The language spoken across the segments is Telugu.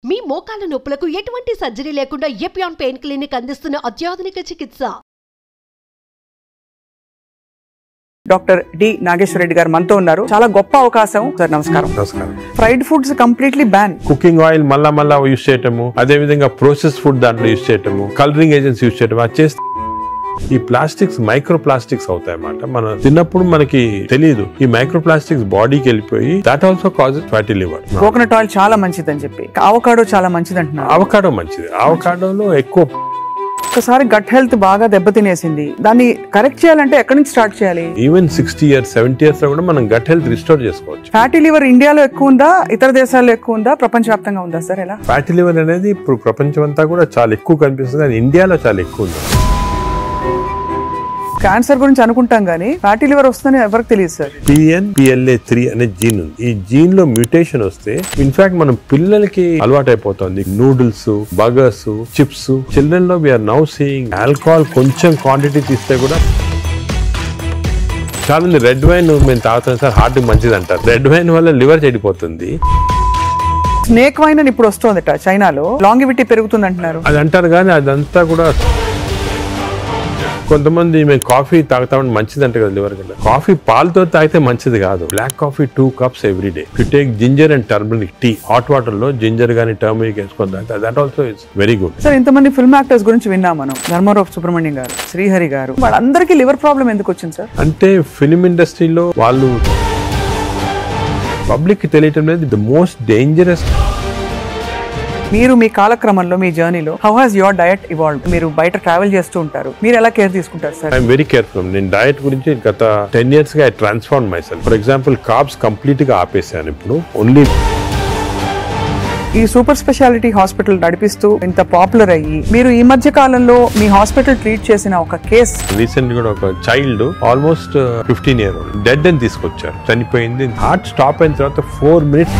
మీ మోకాళ్ళ నొప్పులకు ఎటువంటి సర్జరీ లేకుండా ఎపియాన్ పెయిన్ క్లినిక్ అందిస్తున్న అత్యాధునిక చికిత్స. డాక్టర్ డి నాగేశ్వర రెడ్డి గారు మనతో ఉన్నారు. చాలా గొప్ప అవకాశం సార్. నమస్కారం. నమస్కారం. Fried foods completely ban. Cooking oil మళ్ళా యూజ్ చేయటము, అదే విధంగా ప్రాసెస్ ఫుడ్ దాంట్లో యూజ్ చేయటము, కలరింగ్ ఏజెంట్స్ యూజ్ చేయటం, అది చేస్తే ఈ ప్లాస్టిక్స్ మైక్రో ప్లాస్టిక్స్ అవుతాయి అన్నమాట. మనం తిన్నప్పుడు మనకి తెలియదు, ఈ మైక్రో ప్లాస్టిక్స్ బాడీకి వెళ్ళిపోయి that also causes fatty liver. Coconut oil చాలా మంచిది అని చెప్పి, అవకాడో చాలా మంచిది అంటున్నారు. అవకాడో మంచిది. అవకాడోలో ఎక్కువ ఒకసారి గట్ హెల్త్ బాగా దెబ్బతినేసింది, దాన్ని కరెక్ట్ చేయాలంటే ఎక్కడి నుంచి స్టార్ట్ చేయాలి? ఈవెన్ 60 years 70 years లో కూడా మనం గట్ హెల్త్ రిస్టోర్ చేసుకోవచ్చు. ఫ్యాటీ లివర్ ఇండియాలో ఎక్కువ ఉందా, ఇతర దేశాల్లో ఎక్కువ ఉందా, ప్రపంచవ్యాప్తంగా ఉందా సార్? ఎలా? ఫ్యాటీ లివర్ అనేది ఇప్పుడు ప్రపంచం అంతా కూడా చాలా ఎక్కువ కనిపిస్తుంది, కానీ ఇండియాలో చాలా ఎక్కువ ఉంది. క్యాన్సర్ గురించి అనుకుంటాం కానీ ఫ్యాటీ లివర్ వస్తుందని ఎవరికి తెలియదు సార్. PNPLA3 అనే జీన్ ఉంది. ఈ జీన్ లో మ్యూటేషన్ వస్తే ఇన్ఫాక్ట్ మనం పిల్లలకి అలవాటు అయిపోతుంది నూడిల్స్, బర్గర్స్, చిప్స్. చిల్డ్రన్ లో వీఆర్ నౌ సీయింగ్ ఆల్కహాల్ కొంచెం క్వాంటిటీ తీస్తే కూడా చాలా మంది రెడ్ వైన్ మేము తాగుతాం సార్, హార్ట్ మంచిది అంటారు. రెడ్ వైన్ వల్ల లివర్ చెడిపోతుంది. స్నేక్ వైన్ అని ఇప్పుడు వస్తుందట చైనాలో, లాంగివిటీ పెరుగుతుంది అంటున్నారు. అది అంటారు కానీ అదంతా కూడా కొంతమంది మేము కాఫీ తాగుతామని మంచిది అంటే కదా లివర్ కింద. కాఫీ పాలతో తాగితే మంచిది కాదు. Black coffee 2 cups every day. You take ginger and turmeric tea, hot water లో జింజర్ గానీ టర్మరిక్ వేసుకొని తాగితే that also it's very good. Sir, ఇంతమంది ఫిల్మ్ యాక్టర్స్ గురించి విన్నాం మనం, ధర్మారావు సుబ్రహ్మణ్యం గారు, శ్రీహరి గారు, వాళ్ళందరికీ లివర్ ప్రాబ్లం ఎందుకు వచ్చింది సార్? అంటే ఫిల్మ్ ఇండస్ట్రీలో వాళ్ళు పబ్లిక్ కి తెలియటం లేదు. The most dangerous. మీరు మీ కాలక్రమంలో, మీ జర్నీలో how has your diet evolved? మీరు బయట ట్రావెల్ చేస్తూ ఉంటారు, మీరు ఎలా కేర్ తీసుకుంటారు సార్? I'm very careful. నేను డయట్ గురించి గత 10 years గా I transform my self. For example carbs complete గా ఆపేసాను. ఇప్పుడు ఓన్లీ ఈ సూపర్ స్పెషాలిటీ హాస్పిటల్ నడిపిస్తూ ఇంత పాపులర్ అయ్యి, మీరు ఈ మధ్య కాలంలో మీ హాస్పిటల్ ట్రీట్ చేసిన ఒక కేస్, రీసెంట్ గా ఒక చైల్డ్ ఆల్మోస్ట్ 15 years డెడ్ అని తీసుకొచ్చారు, చనిపోయింది. హార్ట్ స్టాప్ అయిన తర్వాత 4 minutes.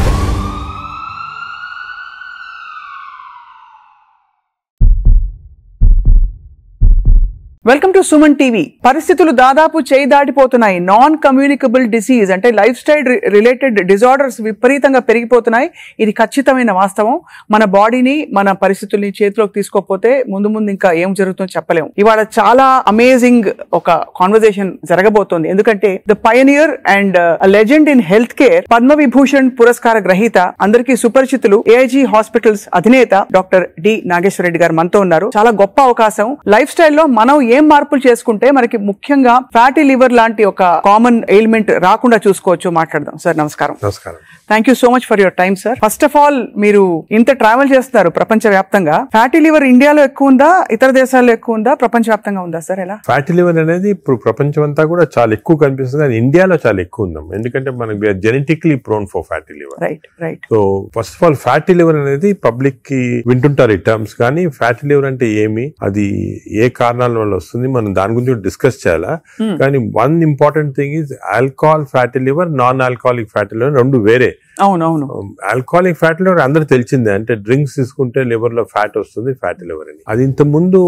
Welcome to Suman TV. పరిస్థితులు దాదాపు చేయి దాటిపోతున్నాయి. నాన్ కమ్యూనికబుల్ డిసీజ్ అంటే లైఫ్ స్టైల్ రిలేటెడ్ డిజార్డర్స్ విపరీతంగా పెరిగిపోతున్నాయి. ఇది ఖచ్చితమైన వాస్తవం. మన బాడీని, మన పరిస్థితుల్ని చేతిలోకి తీసుకోకపోతే ముందు ఇంకా ఏం జరుగుతుందో చెప్పలేము. ఇవాళ చాలా అమేజింగ్ ఒక కాన్వర్సేషన్ జరగబోతోంది. ఎందుకంటే the pioneer and legend in health care, Padma Vibhushan పురస్కార గ్రహీత, అందరికీ సుపరిచితులు, ఏఐజీ హాస్పిటల్స్ అధినేత డాక్టర్ డి నాగేశ్వర రెడ్డి గారు మనతో ఉన్నారు. చాలా గొప్ప అవకాశం. లైఫ్ స్టైల్లో మనం ఏం మార్పులు చేసుకుంటే మనకి ముఖ్యంగా ఫ్యాటీ లివర్ లాంటి ఒక కామన్ ఎయిల్మెంట్ రాకుండా చూసుకోవచ్చు, మాట్లాడదాం. సార్ నమస్కారం. నమస్కారం. Thank you so much for your time sir. First of all, మీరు ఇంత ట్రావెల్ చేస్తున్నారు ప్రపంచ వ్యాప్తంగా. ఫ్యాటీ లివర్ ఇండియాలో ఎక్కువ ఉందా, ఇతర దేశాల్లో ఎక్కువ ఉందా, ప్రపంచ వ్యాప్తంగా ఉందా సార్? ఎలా? ఫ్యాటీ లివర్ అనేది ఇప్పుడు ప్రపంచం అంతా కూడా చాలా ఎక్కువ కనిపిస్తుంది, కానీ ఇండియాలో చాలా ఎక్కువ ఉందాం. ఎందుకంటే మనకి genetically prone for fatty liver. Right. So first of all fatty liver అనేది పబ్లిక్ కి వింటుంటారు ఈ టర్మ్స్, కానీ ఫ్యాటీ లివర్ అంటే ఏమి, అది ఏ కారణాల వల్ల వస్తుంది, మనం దాని గురించి డిస్కస్ చేయాలా. కానీ one important thing is alcohol fatty liver, non alcoholic fatty liver రెండు వేరే. అవునవును. ఆల్కహాలిక్ ఫ్యాటీ లివర్ అందరూ తెలిసిందే, అంటే డ్రింక్స్ తీసుకుంటే లివర్ లో ఫ్యాట్ వస్తుంది, ఫ్యాటీ లివర్ అని. అది ఇంత ముందు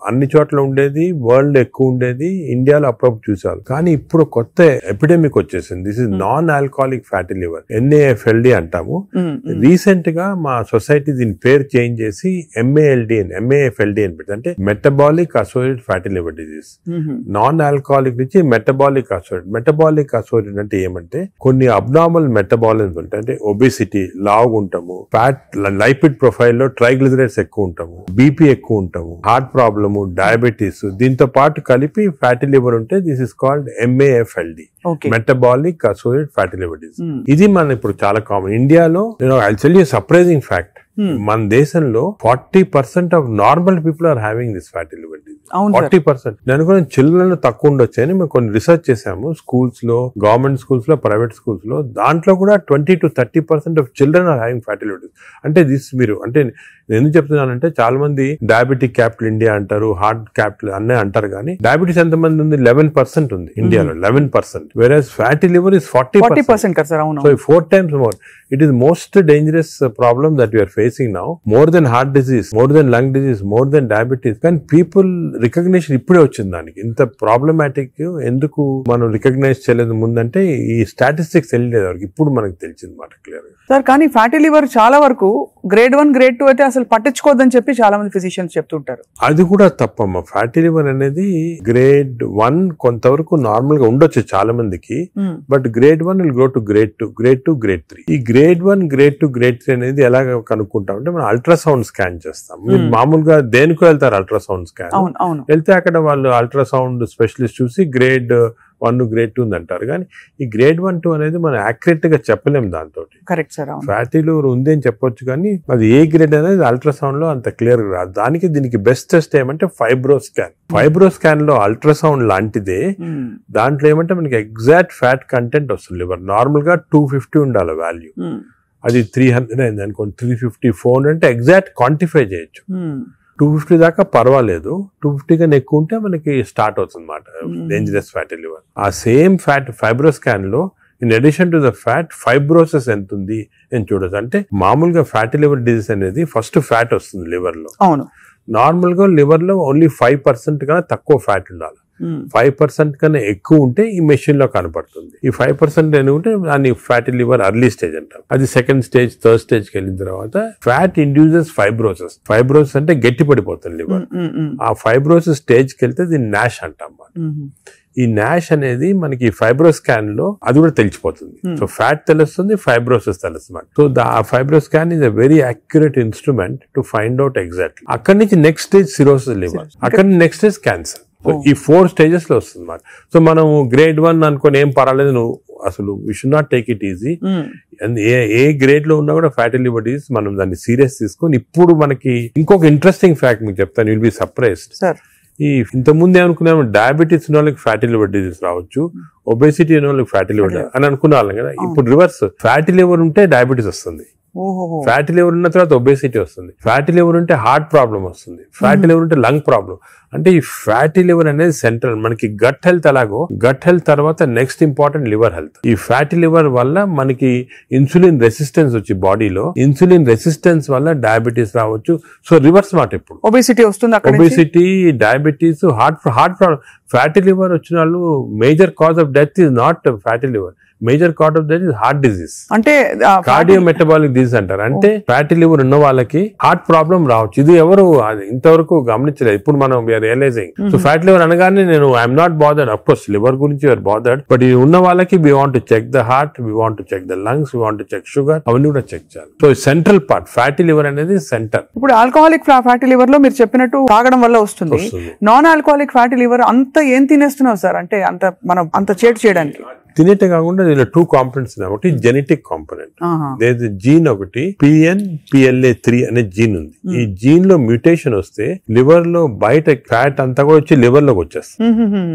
అన్ని చోట్ల ఉండేది, వరల్డ్ ఎక్కువ ఉండేది, ఇండియాలో అప్పుడప్పుడు చూసారు. కానీ ఇప్పుడు కొత్త ఎపిడెమిక్ వచ్చేసింది. This is non alcoholic fatty liver, NAFLD అంటాము. రీసెంట్ గా మా సొసైటీ దీని పేరు చేంజ్ చేసి MAFLD అని పెట్టి, అంటే metabolic associated fatty liver disease. Non alcoholic నుంచి మెటబాలిక్ అసోసియేటెడ్. మెటబాలిక్ అసోసియేటెడ్ అంటే ఏమంటే కొన్ని అబ్నార్మల్ మెటబాలిజం ఉంటాయి, అంటే ఒబేసిటీ, లావుగా ఉంటాము, ఫ్యాట్ లైపిడ్ ప్రొఫైల్ లో ట్రైగ్లిజరైడ్స్ ఎక్కువ ఉంటాము, బీపీ ఎక్కువ ఉంటాము, హార్ట్ ప్రాబ్లము, డయాబెటీస్, దీంతో పాటు కలిపి ఫ్యాటీ లివర్ ఉంటే this is called MAFLD, metabolic associated fatty liver disease. ఇది మన ఇప్పుడు చాలా కామన్. ఇండియాలో I tell you surprising fact, మన దేశంలో 40% of normal people are having this fatty liver disease. 40%. నేను కూడా చిల్డ్రన్ లో తక్కువ ఉండొచ్చు అని మేము కొన్ని రీసెర్చ్ చేసాము. స్కూల్స్ లో, గవర్నమెంట్ స్కూల్స్ లో, ప్రైవేట్ స్కూల్స్ లో, దాంట్లో కూడా 20 to 30% of children are having fatty liver disease. అంటే దిస్ మీరు, అంటే నేను ఎందుకు చెప్తున్నానంటే చాలా మంది డయాబెటిక్ క్యాపిటల్ ఇండియా అంటారు, హార్ట్ క్యాపిటల్ అన్నీ అంటారు, కానీ డయాబెటీస్ ఎంతమంది ఉంది? 11% ఉంది ఇండియాలో, 11%. వెరాజ్ fatty liver is 40%. So 4 times more. It is most dangerous problem that we are facing now, more than heart disease, more than lung disease, more than diabetes. When people recognition ఇప్పుడే వచ్చింది దానికి. ఇంత ప్రాబ్లమాటిక్ ఎందుకు మనం రికగ్నైజ్ చేయలేదు ముందంటే ఈ స్టాటిస్టిక్స్ తెలియలేదు వరకు, ఇప్పుడు మనకు తెలిసింది మాట క్లియర్ గా. సార్ కానీ ఫ్యాటీ లివర్ చాలా వరకు గ్రేడ్ 1 గ్రేడ్ 2 అయితే అసలు పట్టించుకోవద్దని చెప్పి చాలా మంది ఫిజిషియన్స్ చెప్తుంటారు. అది కూడా తప్పమ్మా. ఫ్యాటీ లివర్ అనేది గ్రేడ్ 1 కొంతవరకు నార్మల్ గా ఉండొచ్చు చాలా మందికి, but grade 1 will go to grade 2, grade 2, grade 3. ఈ గ్రేడ్ 1, గ్రేడ్ 2, గ్రేడ్ 3 అనేది ఎలా కనుక్కుంటాం అంటే మనం అల్ట్రాసౌండ్ స్కాన్ చేస్తాం. మీరు మామూలుగా దేనికో వెళ్తారు అల్ట్రాసౌండ్ స్కాన్, వెళ్తే అక్కడ వాళ్ళు అల్ట్రాసౌండ్ స్పెషలిస్ట్ చూసి గ్రేడ్ 1, గ్రేడ్ 2 అంటారు. కానీ ఈ గ్రేడ్ 1, 2 అనేది మనం యాక్యురేట్ గా చెప్పలేము దాంతో. Correct sir. ఫ్యాటీ లివర్ ఉంది అని చెప్పొచ్చు కానీ అది ఏ గ్రేడ్ అనేది అల్ట్రాసౌండ్ లో అంత క్లియర్ గా రాదు. దానికి దీనికి బెస్ట్ టెస్ట్ ఏమంటే ఫైబ్రో స్కాన్. ఫైబ్రో స్కాన్ లో అల్ట్రాసౌండ్ లాంటిదే, దాంట్లో ఏమంటే మనకి ఎగ్జాక్ట్ ఫ్యాట్ కంటెంట్ వస్తుంది. లివర్ నార్మల్ గా 250 ఉండాలి వాల్యూ, అది 300 అయింది అనుకోండి, 350, 400 అంటే ఎగ్జాక్ట్ క్వాంటిఫై చేయొచ్చు. 250 దాకా పర్వాలేదు, 250 కన్నా ఎక్కువ ఉంటే మనకి స్టార్ట్ అవుతుంది అన్నమాట డేంజరస్ ఫ్యాటీ లివర్. ఆ సేమ్ ఫ్యాట్ ఫైబ్రో స్కాన్ లో in addition to the fat fibrosis ఎంత ఉంది అని చూడొచ్చు. అంటే మామూలుగా ఫ్యాటీ లివర్ డిజీజ్ అనేది ఫస్ట్ ఫ్యాట్ వస్తుంది లివర్ లో. అవును, నార్మల్ గా లివర్ లో ఓన్లీ 5% కన్నా తక్కువ ఫ్యాట్ ఉండాలి. 5% కన్నా ఎక్కువ ఉంటే ఈ మెషిన్ లో కనపడుతుంది. ఈ 5% ఉంటే దాన్ని ఫ్యాటీ లివర్ అర్లీ స్టేజ్ అంటాం. అది సెకండ్ స్టేజ్, థర్డ్ స్టేజ్ కి వెళ్ళిన తర్వాత ఫ్యాట్ ఇండ్యూసెస్ ఫైబ్రోసిస్. ఫైబ్రోసిస్ అంటే గట్టి పడిపోతుంది లివర్. ఆ ఫైబ్రోసిస్ స్టేజ్ కి వెళ్తే దీన్ని నాష్ అంటాం. ఈ నాష్ అనేది మనకి ఫైబ్రో స్కాన్ లో అది కూడా తెలిసిపోతుంది. సో ఫ్యాట్ తెలుస్తుంది, ఫైబ్రోసిస్ తెలుస్తుంది. సో ఆ fibro scan is a very accurate instrument to find out exactly. అక్కడి నుంచి నెక్స్ట్ స్టేజ్ సిరోసిస్ లివర్, అక్కడి నుంచి నెక్స్ట్ స్టేజ్ క్యాన్సర్. సో ఈ 4 స్టేజెస్ లో వస్తుంది అన్నమాట. సో మనం గ్రేడ్ 1 అనుకుని ఏం పర్వాలేదు, నువ్వు అసలు we should not take it easy. A grade లో ఉన్నా కూడా ఫ్యాటీ లివర్ డిసీజ్ మనం దాన్ని సీరియస్ తీసుకొని, ఇప్పుడు మనకి ఇంకొక ఇంట్రెస్టింగ్ ఫ్యాక్ట్ మీకు చెప్తాను, విల్ బి సర్ప్రైజ్డ్. ఈ ఇంతకుముందు ఏమనుకున్నాము, డయాబెటీస్ ఉన్న వాళ్ళకి ఫ్యాటీ లివర్ డిసీజ్ రావచ్చు, ఒబేసిటీ ఉన్న వాళ్ళకి ఫ్యాటీ లివర్ అని అనుకునే వాళ్ళం కదా. ఇప్పుడు రివర్స్, ఫ్యాటీ లివర్ ఉంటే డయాబెటీస్ వస్తుంది, ఫ్యాటీ లివర్ ఉన్న తర్వాత ఒబేసిటీ వస్తుంది, ఫ్యాటీ లివర్ ఉంటే హార్ట్ ప్రాబ్లం వస్తుంది, ఫ్యాటీ లివర్ ఉంటే లంగ్ ప్రాబ్లం. అంటే ఈ ఫ్యాటీ లివర్ అనేది సెంట్రల్. మనకి గట్ హెల్త్ ఎలాగో, గట్ హెల్త్ తర్వాత నెక్స్ట్ ఇంపార్టెంట్ లివర్ హెల్త్. ఈ ఫ్యాటీ లివర్ వల్ల మనకి ఇన్సులిన్ రెసిస్టెన్స్ వచ్చి బాడీలో, ఇన్సులిన్ రెసిస్టెన్స్ వల్ల డయాబెటీస్ రావచ్చు. సో రివర్స్ మాట, ఇప్పుడు ఒబేసిటీ వస్తుంది, obesity, diabetes, heart problem. Fatty liver వచ్చిన వాళ్ళు major cause of death is not fatty liver, major cause of that is heart disease, అంటే కార్డియో మెటబాలిక్ డిజీజ్ అంటారు. అంటే ఫ్యాటీ లివర్ ఉన్న వాళ్ళకి హార్ట్ ప్రాబ్లం రావచ్చు. ఇది ఎవరు ఇంతవరకు గమనించలేదు, ఇప్పుడు మనం we're realising. So fatty liver అనగానే నేను I'm not bothered, of course liver గురించి యూఆర్ బాదర్డ్, బట్ ఇది ఉన్న వాళ్ళకి we want to check the heart, we want to check the lungs, we want to check sugar, అవన్నీ కూడా చెక్ చేయాలి. So central part fatty liver అనేది సెంటర్. ఇప్పుడు ఆల్కహాలిక్ ఫ్యాటీ లివర్ లో మీరు చెప్పినట్టు తాగడం వల్ల వస్తుంది. నాన్ ఆల్కహాలిక్ ఫ్యాటీ లివర్ అంత ఏం తినేస్తున్నావు సార్, అంటే అంత మనం అంత చేటు చేయడానికి? తినేటే కాకుండా దీనిలో 2 కాంపోనెంట్స్ ఉన్నాయి. ఒకటి జెనెటిక్ కాంపోనెంట్, జీన్ ఒకటి PNPLA3 అనే జీన్ ఉంది. ఈ జీన్ లో మ్యూటేషన్ వస్తే లివర్ లో బయట ఫ్యాట్ అంతా కూడా వచ్చి లివర్ లోకి వచ్చేస్తుంది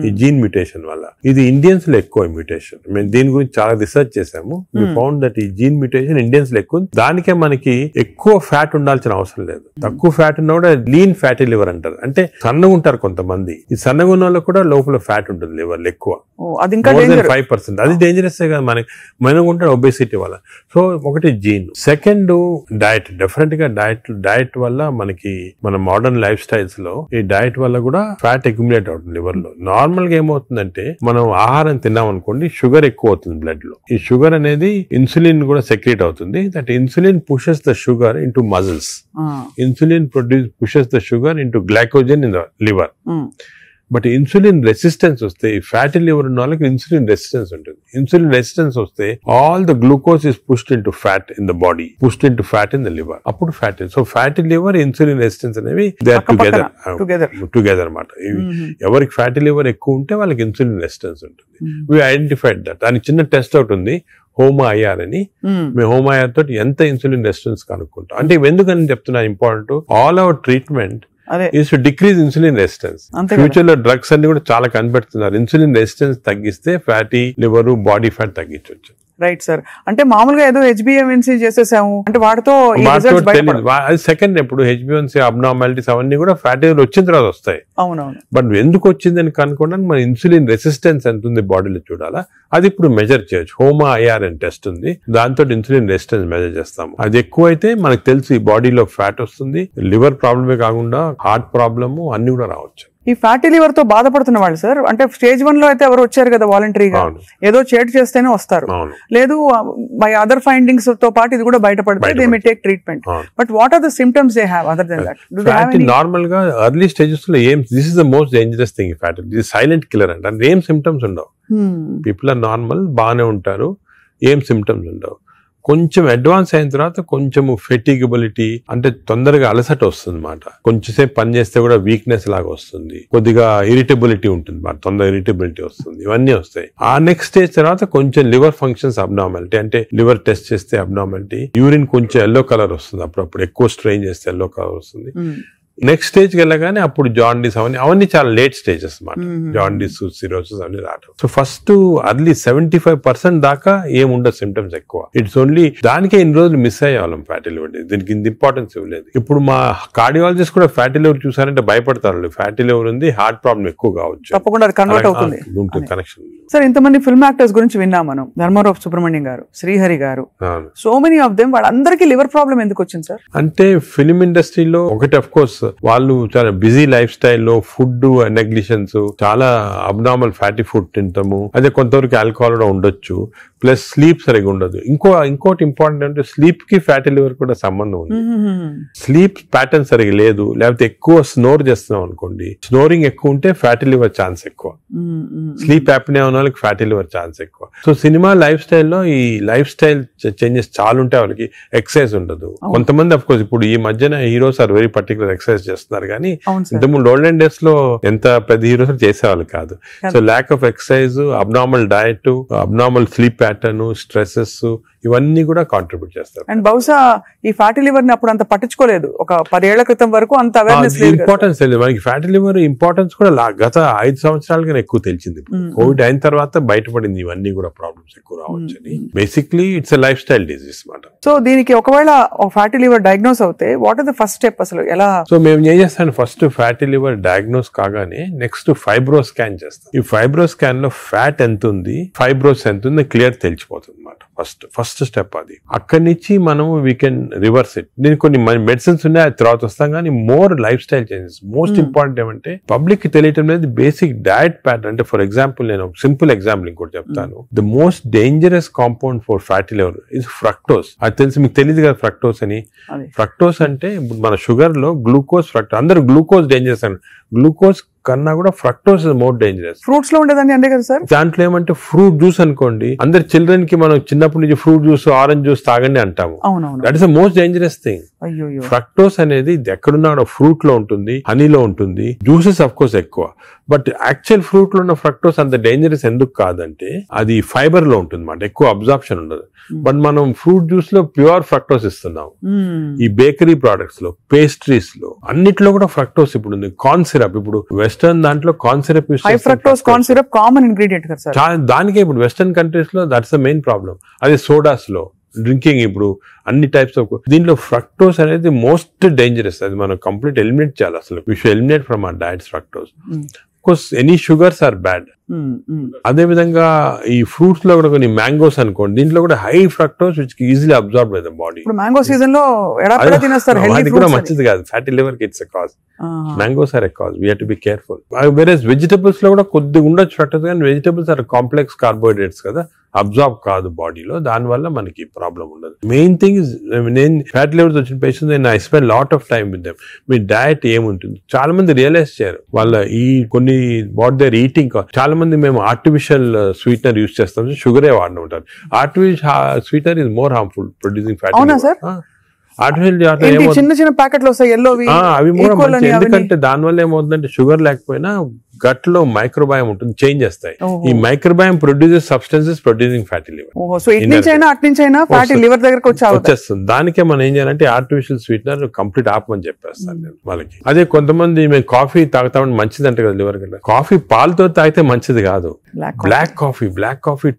ఈ జీన్ మ్యూటేషన్ వల్ల. ఇది ఇండియన్స్ లో ఎక్కువ మ్యూటేషన్. మేము దీని గురించి చాలా రీసెర్చ్ చేసాము. వి ఫౌండ్ దట్ ఈ జీన్ మ్యూటేషన్ ఇండియన్స్ లో ఎక్కువ. దానికే మనకి ఎక్కువ ఫ్యాట్ ఉండాల్సిన అవసరం లేదు. తక్కువ ఫ్యాట్ ఉన్నా కూడా లీన్ ఫ్యాటీ లివర్ అంటారు. అంటే సన్నగా ఉంటారు కొంతమంది, ఈ సన్నగా ఉన్న వాళ్ళకి కూడా లోపల ఫ్యాట్ ఉంటుంది లివర్ లో ఎక్కువ, 5%. అది డేంజరస్ కదా మనం ఉంటాడు ఒబేసిటీ వల్ల. సో ఒకటి జీన్. Second diet. డెఫినెట్ గా డైట్ వల్ల మనకి మన మోడర్న్ లైఫ్ స్టైల్స్ లో ఈ డైట్ వల్ల కూడా ఫ్యాట్ అక్యుములేట్ అవుతుంది లివర్ లో. నార్మల్ గా ఏమవుతుందంటే మనం ఆహారం తిన్నాం అనుకోండి, షుగర్ ఎక్కువ అవుతుంది బ్లడ్ లో. ఈ షుగర్ అనేది ఇన్సులిన్ కూడా సెక్రేట్ అవుతుంది. That insulin pushes the sugar into muscles. Insulin pushes the sugar into glycogen in the liver. But insulin resistance వస్తే, ఈ ఫ్యాటీ లివర్ ఉన్న వాళ్ళకి ఇన్సులిన్ రెసిస్టెన్స్ ఉంటుంది. ఇన్సులిన్ రెసిస్టెన్స్ వస్తే all the glucose is pushed into fat in the body, pushed into fat in the liver. అప్పుడు fatty. So fatty liver, insulin resistance అనేవి దే ఆర్ టుగెదర్ అన్నమాట. ఎవరికి ఫ్యాటీ లివర్ ఎక్కువ ఉంటే వాళ్ళకి ఇన్సులిన్ రెసిస్టెన్స్ ఉంటుంది. We identified that. దానికి చిన్న టెస్ట్ అవుట్ ఉంది, హోమా-IR అని. మేము హోమా-IR తోటి ఎంత ఇన్సులిన్ రెసిస్టెన్స్ కనుక్కుంటాం. అంటే ఎందుకని చెప్తున్నా important, all our treatment is to decrease insulin resistance. Future లో డ్రగ్స్ అన్ని కూడా చాలా కనిపెడుతున్నారు. ఇన్సులిన్ రెసిస్టెన్స్ తగ్గిస్తే ఫ్యాటీ లివర్, బాడీ ఫ్యాట్ తగ్గించవచ్చు. Right sir. అంటే మామూలుగా ఏదో HbA1c చేసేసాము అంటే వాటితో సెకండ్ ఎప్పుడు HbA1c అబ్నార్మాలిటీస్ అవన్నీ కూడా ఫ్యాటీ లివర్ వచ్చిన తర్వాత వస్తాయి. అవునవును. బట్ ఎందుకు వచ్చిందని కనుక్కోవడానికి మన ఇన్సులిన్ రెసిస్టెన్స్ ఎంత ఉంది బాడీలో చూడాలా. అది ఇప్పుడు మెజర్ చేయొచ్చు. హోమా-IR అని టెస్ట్ ఉంది, దాంతో ఇన్సులిన్ రెసిస్టెన్స్ మెజర్ చేస్తాము. అది ఎక్కువ అయితే మనకు తెలుసు ఈ బాడీలో ఫ్యాట్ వస్తుంది. లివర్ ప్రాబ్లమే కాకుండా హార్ట్ ప్రాబ్లము అన్ని కూడా రావచ్చు. ఈ ఫ్యాటీ లివర్ తో బాధపడుతున్న వాళ్ళు సార్, అంటే స్టేజ్ 1 లో అయితే ఎవరు వచ్చారు కదా వాలంటరీగా, ఏదో చేటు చేస్తేనే వస్తారు, లేదు బై అదర్ ఫైండింగ్స్ తో పాటు ఇది కూడా బయటపడితే they may take treatment. But what are the symptoms they have other then that? Normal గా ఎర్లీ స్టేజెస్ లో ఏం, this is the most dangerous thing fatty, this silent killer అంటే ఏం సిమ్టమ్స్ ఉండవు. పీపుల్ ఆర్ నార్మల్, బాగానే ఉంటారు, ఏం సిమ్టమ్స్ ఉండవు. కొంచెం అడ్వాన్స్ అయిన తర్వాత కొంచెం ఫెటిగబిలిటీ అంటే తొందరగా అలసట వస్తుంది అన్నమాట. కొంచెంసేపు పని చేస్తే కూడా వీక్నెస్ లాగా వస్తుంది, కొద్దిగా ఇరిటబిలిటీ ఉంటుంది, తొందరగా ఇరిటబిలిటీ వస్తుంది, ఇవన్నీ వస్తాయి. ఆ నెక్స్ట్ స్టేజ్ తర్వాత కొంచెం లివర్ ఫంక్షన్స్ అబ్నార్మాలిటీ, అంటే లివర్ టెస్ట్ చేస్తే అబ్నార్మాలిటీ, యూరిన్ కొంచెం ఎల్లో కలర్ వస్తుంది, అప్పుడప్పుడు ఎక్కువ స్ట్రెయిన్ చేస్తే ఎల్లో కలర్ వస్తుంది. నెక్స్ట్ స్టేజ్కి వెళ్ళగానే అప్పుడు జాండీస్ అవన్నీ చాలా లేట్ స్టేజెస్ అన్నమాట. జాండీస్, సిరోసిస్ అవన్నీ రావడం. సో ఫస్ట్ అర్లీ 75% దాకా ఏముండదు సిమ్టమ్స్ ఎక్కువ. ఇట్స్ ఓన్లీ దానికే ఇన్ని రోజులు మిస్ అయ్యేవాళ్ళం ఫ్యాటీ లివర్, దీనికి ఇంత ఇంపార్టెన్స్ ఇవ్వలేదు. ఇప్పుడు మా కార్డియాలజిస్ట్ కూడా ఫ్యాటీ లివర్ చూసారంటే భయపడతారు, ఫ్యాటీ లివర్ ఉంది, హార్ట్ ప్రాబ్లం ఎక్కువ కావచ్చు, తప్పకుండా కన్వర్ట్ అవుతుంది కనెక్షన్. సార్ ఇంతమంది ఫిల్మ్ యాక్టర్స్ గురించి విన్నాం మనం, ధర్మారావు సుబ్రహ్మణ్యం గారు, శ్రీహరి గారు, సో మెనీ ఆఫ్ దెమ్, వాళ్ళందరికీ లివర్ ప్రాబ్లం ఎందుకు వచ్చింది సార్? అంటే ఫిల్మ్ ఇండస్ట్రీలో ఒకటి అఫ్ కోర్స్ వాళ్ళు చాలా బిజీ లైఫ్ స్టైల్లో ఫుడ్ నెగ్లిజెన్స్, చాలా అబ్నార్మల్ ఫ్యాటీ ఫుడ్ తింటాము, అదే కొంతవరకు ఆల్కహాల్ కూడా ఉండొచ్చు, ప్లస్ స్లీప్ సరిగా ఉండదు. ఇంకోటి ఇంపార్టెంట్ అంటే స్లీప్ కి ఫ్యాటీ లివర్ కూడా సంబంధం ఉంది. స్లీప్ ప్యాటర్న్ సరిగా లేదు, లేకపోతే ఎక్కువ స్నోర్ చేస్తున్నాం అనుకోండి, స్నోరింగ్ ఎక్కువ ఉంటే ఫ్యాటీ లివర్ ఛాన్స్ ఎక్కువ, స్లీప్ యాప్నియా ఉన్న వాళ్ళకి ఫ్యాటీ లివర్ ఛాన్స్ ఎక్కువ. సో సినిమా లైఫ్ స్టైల్లో ఈ లైఫ్ స్టైల్ చేంజెస్ చాలా ఉంటాయి, వాళ్ళకి ఎక్సర్సైజ్ ఉండదు. కొంతమంది అఫ్ కోర్స్ ఇప్పుడు ఈ మధ్యన heroes are very particular exercise చేస్తున్నారు, కానీ ఇంతకుముందు ఓల్డెన్ డేస్ లో ఎంత పెద్ద హీరోస్ చేసేవాళ్ళు కాదు. So lack of exercise, abnormal diet, abnormal sleep pattern, stresses, ఇవన్నీ కూడా కాంట్రిబ్యూట్ చేస్తారు. అండ్ బహుశా ఈ ఫ్యాటీ లివర్ ని అప్పుడు అంత పట్టించుకోలేదు, ఒక 10 ఏళ్ల క్రితం వరకు అంత అవేర్నెస్ లేదు, ఇంపార్టెన్స్ తెలియదు మనకి. ఫ్యాటీ లివర్ ఇంపార్టెన్స్ కూడా గత 5 సంవత్సరాలుగా ఎక్కువ తెలిసింది. కోవిడ్ అయిన తర్వాత బయటపడింది ఇవన్నీ కూడా ప్రాబ్లమ్స్ ఎక్కువ రావచ్చు అని. Basically it's a life style disease మాట. సో దీనికి ఒకవేళ ఫ్యాటీ లివర్ డయాగ్నోస్ అవుతే what is the first step అసలు ఎలా? సో మేము ఏం చేస్తాం, ఫస్ట్ ఫ్యాటీ లివర్ డయాగ్నోస్ కాగానే నెక్స్ట్ ఫైబ్రో స్కాన్ చేస్తాం. ఈ ఫైబ్రో స్కాన్ లో ఫ్యాట్ ఎంత ఉంది, ఫైబ్రోస్ ఎంత ఉంది క్లియర్ తెలిసిపోతుంది అన్నమాట. ఫస్ట్ స్టెప్ అది. అక్కడి నుంచి మనము వీ కెన్ రివర్స్ ఇట్. దీనికి కొన్ని మెడిసిన్స్ ఉన్నాయి, అది తర్వాత వస్తాం, కానీ more life style changes. Most important ఏమంటే పబ్లిక్ కి తెలియటం లేదు బేసిక్ డయట్ ప్యాటర్న్. అంటే ఫర్ ఎగ్జాంపుల్ నేను సింపుల్ ఎగ్జాంపుల్ ఇంకోటి చెప్తాను. The most dangerous compound for fatty liver is fructose. అది తెలిసి మీకు తెలియదు కదా ఫ్రక్టోస్ అని. ఫ్రక్టోస్ అంటే మన షుగర్ లో గ్లూకోజ్, ఫ్రక్టోస్, అందరూ గ్లూకోజ్ డేంజరస్ అని, గ్లూకోజ్ కన్నా కూడా fructose is more dangerous. Fruits లో ఉండేదాన్ని అంతే కదా సార్. దాంట్లో ఏమంటే ఫ్రూట్ జ్యూస్ అనుకోండి, అందరు చిల్డ్రన్ కి మనం చిన్నప్పటి నుంచి ఫ్రూట్ జ్యూస్, ఆరెంజ్ జ్యూస్ తాగండి అంటాము. That is the most dangerous thing. Fructose అనేది ఎక్కడున్నా ఫ్రూట్ లో ఉంటుంది, హనీలో ఉంటుంది, జ్యూసెస్ అఫ్ కోర్స్ ఎక్కువ. బట్ యాక్చువల్ ఫ్రూట్ లో ఉన్న ఫ్రక్టోస్ అంత డేంజరస్ ఎందుకు కాదంటే అది ఫైబర్ లో ఉంటుంది అన్నమాట, ఎక్కువ అబ్జార్ప్షన్ ఉండదు. బట్ మనం ఫ్రూట్ జ్యూస్ లో ప్యూర్ ఫ్రక్టోస్ ఇస్తున్నాం. ఈ బేకరీ ప్రొడక్ట్స్ లో, పేస్ట్రీస్ లో, అన్నిట్లో కూడా ఫ్రక్టోస్ ఇప్పుడు ఉంది. కార్న్ సిరప్, ఇప్పుడు వెస్టర్న్ దాంట్లో corn syrup, high fructose corn syrup common ingredient కదా సార్. దానికే ఇప్పుడు వెస్టర్న్ కంట్రీస్ లో దట్స్ ద మెయిన్ ప్రాబ్లం. అదే సోడాస్ లో, డ్రింకింగ్, ఇప్పుడు అన్ని టైప్స్ ఆఫ్ దీంట్లో ఫ్రక్టోస్ అనేది మోస్ట్ డేంజరస్. అది మనం కంప్లీట్ ఎలిమినేట్ చేయాలి. అసలు we should eliminate from our diets fructose. Course any sugars are bad. అదే విధంగా ఈ ఫ్రూట్స్ లో కూడా కొన్ని మ్యాంగోస్ అనుకోండి, దీంట్లో కూడా high fructose which easily absorb by the body. Mango season లో అది కూడా మంచిది కాదు, ఫ్యాటీ లివర్ కి it's a cause. Mangoes are a cause, we have to be careful. వేరేస్ వెజిటబుల్స్ లో కూడా కొద్దిగా ఉండొచ్చు ఫ్రక్టోస్, కానీ వెజిటబుల్స్ ఆర్ కాంప్లెక్స్ కార్బోహైడ్రేట్స్ కదా, అబ్జార్బ్ కాదు బాడీలో, దాని వల్ల మనకి ప్రాబ్లం ఉండదు. మెయిన్ థింగ్ ఇస్, నేను ఫ్యాటీ లివర్స్ వచ్చిన పేషెంట్స్ నేను I spend lot of time with them. Me diet ఏముంటుంది, చాలా మంది రియలైజ్ చేయరు వాళ్ళ ఈ కొన్ని వాట్ దేర్ ఈటింగ్. చాలా మంది మేము ఆర్టిఫిషియల్ స్వీట్నర్ యూజ్ చేస్తాం, షుగరే వాడిన ఉంటారు. Artificial sweetener is more harmful producing fatty liver. చిన్న చిన్న ప్యాకెట్లు వస్తాయి ఎల్లోవి, అవి ఎందుకంటే దానివల్ల ఏమవుతుందంటే షుగర్ లేకపోయినా గట్ లో మైక్రోబయామ్ ఉంటుంది, చేంజ్ చేస్తాయి. ఈ microbiome produces substances producing fatty liver. So ఇట్నుంచైనా అట్నుంచైనా ఫ్యాటీ లివర్ దగ్గరకు వచ్చేస్తుంది. దానికే మనం ఏం చేయాలంటే ఆర్టిఫిషియల్ స్వీట్నర్ కంప్లీట్ ఆపమని చెప్పేస్తాను నేను వాళ్ళకి. అదే కొంతమంది మేము కాఫీ తాగుతామని మంచిది అంటే కదా లివర్ కంటే, కాఫీ పాలతో తాగితే మంచిది కాదు. Black coffee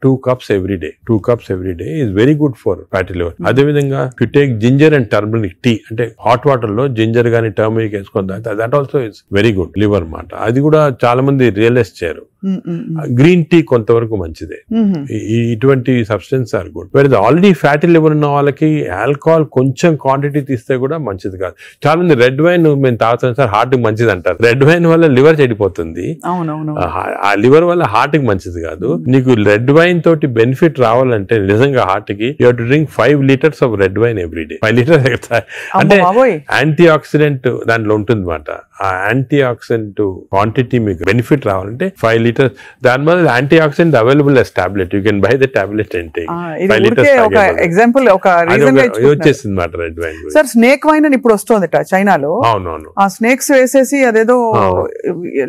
2 cups every day. 2 cups every day is very good for fatty liver. అదే విధంగా if you take ginger and turmeric tea, అంటే హాట్ వాటర్ లో జింజర్ గానీ టర్మరిక్ వేసుకొని తాగితే that also is very good liver మాట. అది కూడా చాలా చాలా మంది రియలైజ్ చేయరు. గ్రీన్ టీ కొంతవరకు మంచిదే. ఇటువంటి సబ్స్టెన్స్ ఆర్ గుడ్. వేరే ఆల్రెడీ ఫ్యాటీ లివర్ ఉన్న వాళ్ళకి ఆల్కహాల్ కొంచెం క్వాంటిటీ తీస్తే కూడా మంచిది కాదు. చాలా మంది రెడ్ వైన్ మేము తాగుతాం సార్ హార్ట్ కి మంచిది అంటారు. రెడ్ వైన్ వల్ల లివర్ చెడిపోతుంది. ఆ లివర్ వల్ల హార్ట్ కి మంచిది కాదు. నీకు రెడ్ వైన్ తోటి బెనిఫిట్ రావాలంటే నిజంగా హార్ట్ కి you have to drink 5 liters of red wine every day. 5 liters అంటే యాంటీ ఆక్సిడెంట్ దాంట్లో ఉంటుంది అనమాట. ఆ యాంటీ ఆక్సిడెంట్ క్వాంటిటీ మీకు బెనిఫిట్ రావాలంటే 5 liters. దాని వల్ల anti oxidant available as tablet. You can buy the tablet and take 5 liters. Example ఒక రీజన్ వచ్చేసింది మాట red wine. Sir snake wine అని ఇప్పుడు వస్తుంది చైనాలో. అవునవును. ఆ స్నేక్స్ వేసేసి అదేదో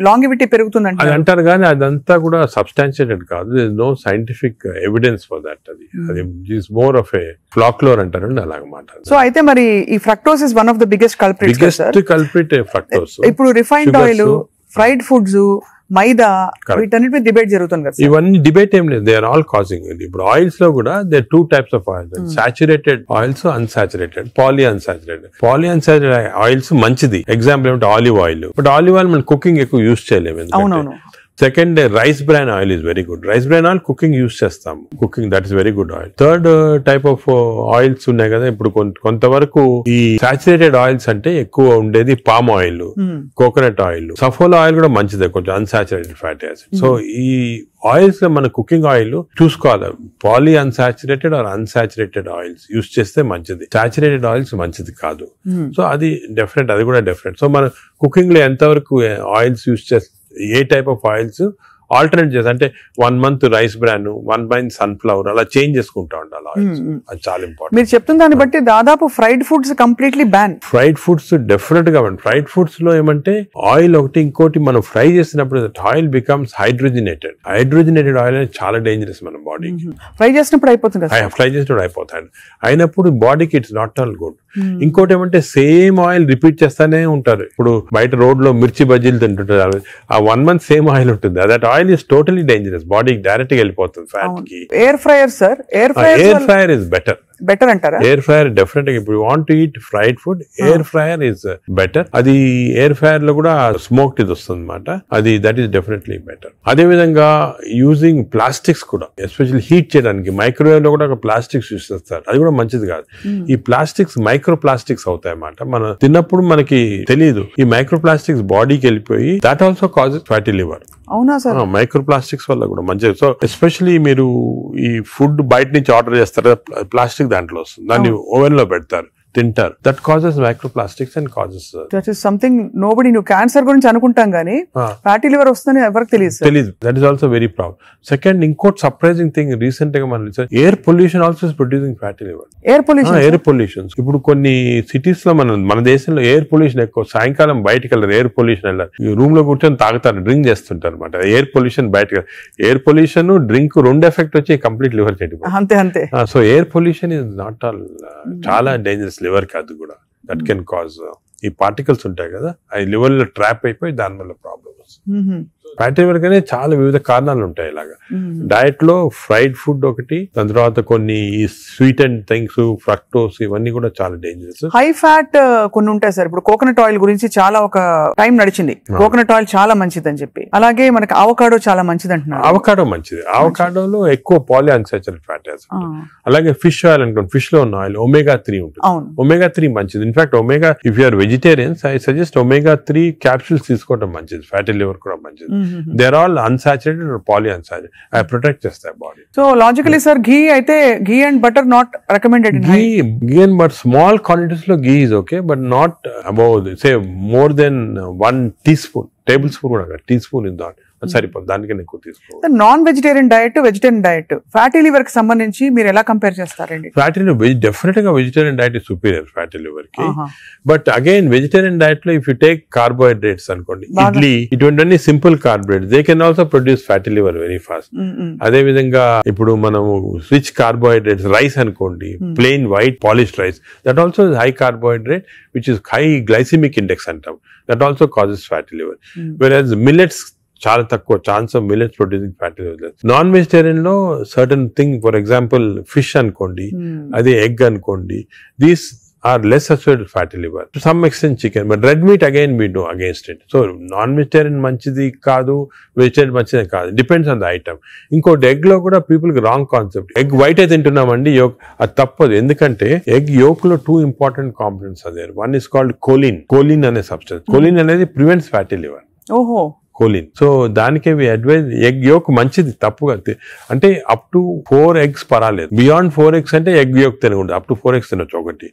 లాంగివిటీ పెరుగుతుంది అది అంటారు కానీ అదంతా కూడా సబ్స్టాన్షియేటెడ్ కాదు. No scientific evidence for that. అది is more of a folklore అంటారు అలాగమాట. సో అయితే మరి ఈ fructose is one of the biggest culprit fructose. ఇప్పుడు refined oil, fried foods, maida, వీటన్నిటి మీద డిబేట్ జరుగుతుంది కదా. ఇవన్నీ డిబేట్ ఏం లేదు. They are all causing. ఇప్పుడు ఆయిల్స్ లో కూడా they 2 types of oils. Saturated oils, unsaturated, poly unsaturated oils మంచిది. ఎగ్జాంపుల్ ఏమంటే olive oil. But olive oil మనం కుకింగ్ ఎక్కువ యూజ్ చేయలేము. Second, rice bran oil is very good. Rice bran oil cooking use చేస్తాం. Cooking that is very good oil. Third type of oils ఉన్నాయి కదా. ఇప్పుడు కొంతవరకు ఈ సాచురేటెడ్ ఆయిల్స్ అంటే ఎక్కువ ఉండేది palm oil, coconut oil, Saffola oil కూడా మంచిదే, కొంచెం అన్సాచురేటెడ్ ఫ్యాటీ యాసిడ్. సో ఈ ఆయిల్స్ లో మన కుకింగ్ ఆయిల్ చూసుకోవాలి. Poly unsaturated or unsaturated oils use చేస్తే మంచిది. సాచురేటెడ్ ఆయిల్స్ మంచిది కాదు. సో అది డిఫరెంట్, అది కూడా డిఫరెంట్. సో మన కుకింగ్ లో ఎంతవరకు ఆయిల్స్ యూజ్ చేస్తే ఏ టైప్ ఆఫ్ ఆయిల్స్ ఆల్టర్నేట్ చేసి అంటే 1 month rice bran, 1 month sunflower అలా చేంజ్ చేసుకుంటా ఉండాలి ఆయిల్స్. అది చాలా ఇంపార్టెంట్. మీరు చెప్తున్న దాన్ని బట్టి దాదాపు fried foods completely ban. Fried foods definite గా ఫ్రైడ్ ఫుడ్స్ లో ఏమంటే ఆయిల్ ఒకటి, ఇంకోటి మనం ఫ్రై చేసినప్పుడు ఆయిల్ బికమ్స్ హైడ్రోజనేటెడ్ ఆయిల్ అనేది చాలా డేంజరస్ మన బాడీకి. ఫ్రై చేసినప్పుడు అయిపోతుంది. అయినప్పుడు బాడీకి ఇట్స్ నాట్ ఆల్ గుడ్. ఇంకోటి ఏమంటే సేమ్ ఆయిల్ రిపీట్ చేస్తానే ఉంటారు. ఇప్పుడు బయట రోడ్ లో మిర్చి బజ్జీలు తింటుంటారు. ఆ 1 month సేమ్ ఆయిల్ ఉంటుంది. That oil is totally dangerous. బాడీకి డైరెక్ట్ గా వెళ్ళిపోతుంది ఫ్యాట్ కి. ఎయిర్ ఫ్రైయర్ ఇస్ బెటర్ అంటారా? ఎయిర్ ఫ్రైయర్ డెఫినెట్ గా ఇప్పుడు want to eat fried food, air fryer is better. అది ఎయిర్ ఫ్రైయర్ లో కూడా స్మోక్డ్ ఇది వస్తుంది అనమాట. అది దట్ ఈస్ డెఫినెట్లీ బెటర్. అదే విధంగా యూజింగ్ ప్లాస్టిక్స్ కూడా, ఎస్పెషల్లీ హీట్ చేయడానికి మైక్రోవేవ్ లో కూడా ప్లాస్టిక్స్ యూజ్ చేస్తారు. అది కూడా మంచిది కాదు. ఈ ప్లాస్టిక్స్ మైక్రో ప్లాస్టిక్స్ అవుతాయి అన్నమాట. మనం తిన్నప్పుడు మనకి తెలియదు. ఈ మైక్రో ప్లాస్టిక్స్ బాడీకి వెళ్ళిపోయి that also causes fatty liver. అవునా సార్? మైక్రో ప్లాస్టిక్స్ వల్ల కూడా మంచిది. సో ఎస్పెషల్లీ మీరు ఈ ఫుడ్ బయట నుంచి ఆర్డర్ చేస్తారు, ప్లాస్టిక్ దాంట్లో వస్తుంది, దాన్ని ఓవెన్ లో పెడతారు, తింటారు. That causes microplastics and causes that is something nobody. నువ్వు క్యాన్సర్ గురించి అనుకుంటాం కానీ ఫ్యాటీ లివర్ వస్తుందని ఎవరికి తెలియదు. That is also very problem. Second, ఇంకోటి సర్ప్రైజింగ్ థింగ్ రీసెంట్ గా మనం air pollution also is producing fatty liver. Air pollution ఇప్పుడు కొన్ని సిటీస్ లో మన దేశంలో ఎయిర్ పొల్యూషన్ ఎక్కువ. సాయంకాలం బయటకు వెళ్ళారు, ఎయిర్ పొల్యూషన్ వెళ్ళారు, రూమ్ లో కూర్చొని తాగుతారు, డ్రింక్ చేస్తుంటారు అనమాట. ఎయిర్ పొల్యూషన్ బయటకు, ఎయిర్ పొల్యూషన్ డ్రింక్ 2 ఎఫెక్ట్ వచ్చి కంప్లీట్ లివర్ చెడిపోతుంది. అంతే. So air pollution is not all చాలా డేంజరస్ లివర్ కి. అది కూడా దట్ కెన్ కాజ్ ఈ పార్టికల్స్ ఉంటాయి కదా, అవి లివర్ లో ట్రాప్ అయిపోయి దాని వల్ల ప్రాబ్లమ్ వస్తుంది. ఫ్యాటీ లివర్ కానీ చాలా వివిధ కారణాలు ఉంటాయి. ఇలాగా డయట్ లో ఫ్రైడ్ ఫుడ్ ఒకటి, దాని తర్వాత కొన్ని స్వీట్ అండ్ థింగ్స్, ఫ్రక్టోస్, ఇవన్నీ కూడా చాలా డేంజరస్. హై ఫ్యాట్ కొన్ని ఉంటాయి సార్. ఇప్పుడు కోకోనట్ ఆయిల్ గురించి చాలా ఒక టైం నడిచింది, కోకోనట్ ఆయిల్ చాలా మంచిది అని చెప్పి. అలాగే మనకి అవకాడో చాలా మంచిది అంటున్నారు. అవకాడో మంచిది. అవకాడోలో ఎక్కువ పాలీ అన్సాచురేటెడ్ ఫ్యాటీ యాసిడ్. అలాగే ఫిష్ ఆయిల్ అనుకోండి, ఫిష్ లో ఉన్న ఆయిల్ omega 3 ఉంటుంది. omega 3 మంచిది. In fact omega, if you are vegetarians, I suggest omega 3 capsules తీసుకోవడం మంచిది. ఫ్యాటీ లివర్ కూడా మంచిది. They are all unsaturated or poly unsaturated. అవి ప్రొటెక్ట్ చేస్తాయి body. So logically sir, ghee అయితే ghee and butter not recommended. Ghee and but small quantities లో ghee is okay, but not above say more than 1 teaspoon, table spoon కూడా టీ స్పూన్ ఇస్ నాట్ సరిపోతుంది. దానికన్నా ఎక్కువ తీసుకోవాలి. Non vegetarian diet, vegetarian diet, fatty liver కి సంబంధించి మీరు ఎలా కంపేర్ చేస్తారండి? ఫ్యాటీ లివర్ డెఫినెట్ గా vegetarian diet is superior fatty liver కి. బట్ అగైన్ వెజిటేరియన్ డయట్ లో ఇఫ్ యూ టేక్ కార్బోహైడ్రేట్స్ అనుకోండి, ఇడ్లీ, ఇటువంటి simple carbohydrates, they can also produce fatty liver very fast. అదే విధంగా ఇప్పుడు మనము రిచ్ కార్బోహైడ్రేట్స్, రైస్ అనుకోండి, plain white polished rice, that also high carbohydrate which is high glycemic index అంటాం, that also causes fatty liver. Whereas millets చాలా తక్కువ chance of millets producing fatty liver. Non vegetarian లో certain thing, for example fish అనుకోండి, అదే ఎగ్ అనుకోండి, these are less associated with fatty liver. To some extent chicken, but red meat again we do against it. So non-vegetarian manchidi kaadu, vegetarian manchidi kaadu. Depends on the item. Inkoti egg lo kuda people ki wrong concept. Egg white అయితే తింటున్నామండి yolk అది తప్పదు. ఎందుకంటే egg yolk లో 2 important components are there. One is called choline. Choline అనే substance. Choline అనేది prevents fatty liver. ఓహో కోలిన్. సో దానికే అడ్వైజ్ ఎగ్ యోక్ మంచిది తప్పుగా అంటే అప్ టు 4 eggs పర్వాలేదు. బియాండ్ 4 eggs అంటే ఎగ్ యోక్ తినకూడదు. అప్ టు 4 eggs తినొచ్చు ఒకటి.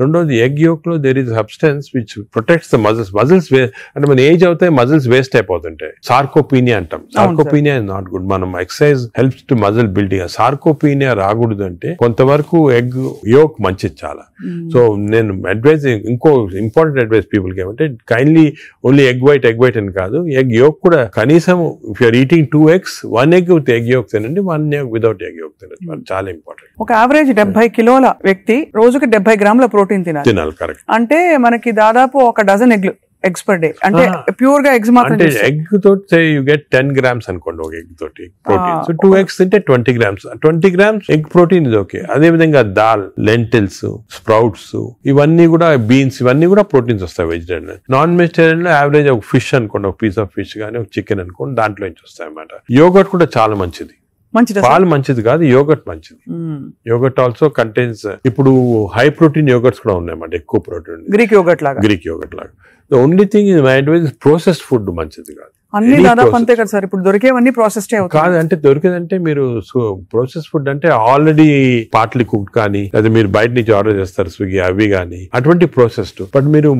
రెండోది ఎగ్ యోక్ లో there is substance which protects the muscles అంటే మన ఏజ్ అవుతాయి మజిల్స్ వేస్ట్ అయిపోతుంటాయి. సార్కోపీనియా అంటాం. Sarcopenia is not good. మనం exercise helps to muscle building. Sarcopenia రాకూడదు అంటే కొంతవరకు ఎగ్ యోక్ మంచిది చాలా. సో నేను అడ్వైజ్ ఇంకో ఇంపార్టెంట్ అడ్వైజ్ పీపుల్ కి ఏమంటే కైండ్లీ ఓన్లీ ఎగ్ వైట్ అని కాదు, ఎగ్ యోక్ కూడా కనీసం if you're eating 2 eggs 1 egg with egg yolk తినండి, 1 egg వితౌట్ ఎగ్ యోక్ తినండి. చాలా ఇంపార్టెంట్. ఒక యావరేజ్ 70 కిలోల వ్యక్తి రోజుకి 70 గ్రాముల ప్రోటీన్ తినాలి. కరెక్ట్. అంటే మనకి దాదాపు ఒక డజన్ ఎగ్స్ పర్ డే. అంటే ప్యూర్ గా ఎగ్స్ మాత్రం. ఎగ్ తోటి యూ గెట్ 10 grams అనుకోండి ఒక ఎగ్ తోటి ప్రోటీన్. సో 2 eggs తింటే 20 grams. 20 grams ఎగ్ ప్రోటీన్ ఇది ఓకే. అదే విధంగా దాల్, లెంటిల్స్, స్ప్రౌట్స్ ఇవన్నీ కూడా, బీన్స్ ఇవన్నీ కూడా ప్రోటీన్స్ వస్తాయి వెజిటేరియన్. నాన్ వెజిటేరియన్ లో యావరేజ్ ఒక ఫిష్ అనుకోండి, ఒక పీస్ ఆఫ్ ఫిష్ కానీ ఒక చికెన్ అనుకోండి, దాంట్లో నుంచి వస్తాయి అన్నమాట. యోగర్ట్ కూడా చాలా మంచిది. పాలు మంచిది కాదు, యోగర్ట్ మంచిది. యోగర్ట్ ఆల్సో కంటైన్స్ ఇప్పుడు హై ప్రోటీన్ యోగర్ట్స్ కూడా ఉన్నాయన్నమాట, ఎక్కువ ప్రోటీన్. గ్రీక్ యోగర్ట్ లాగా. The only thing is my advice is processed food మంచిది కాదు. అన్ని దాదాపు అంతే కదా సార్. ఇప్పుడు దొరికేవన్నీ ప్రాసెస్డ్ కాదు. అంటే దొరికేదంటే మీరు ప్రాసెస్ ఫుడ్ అంటే ఆల్రెడీ పార్ట్లీ కుక్డ్ కానీ, లేదా మీరు బయట నుంచి ఆర్డర్ చేస్తారు స్విగ్గీ అవి కానీ, అటువంటి ప్రాసెస్డ్. బట్ మీరు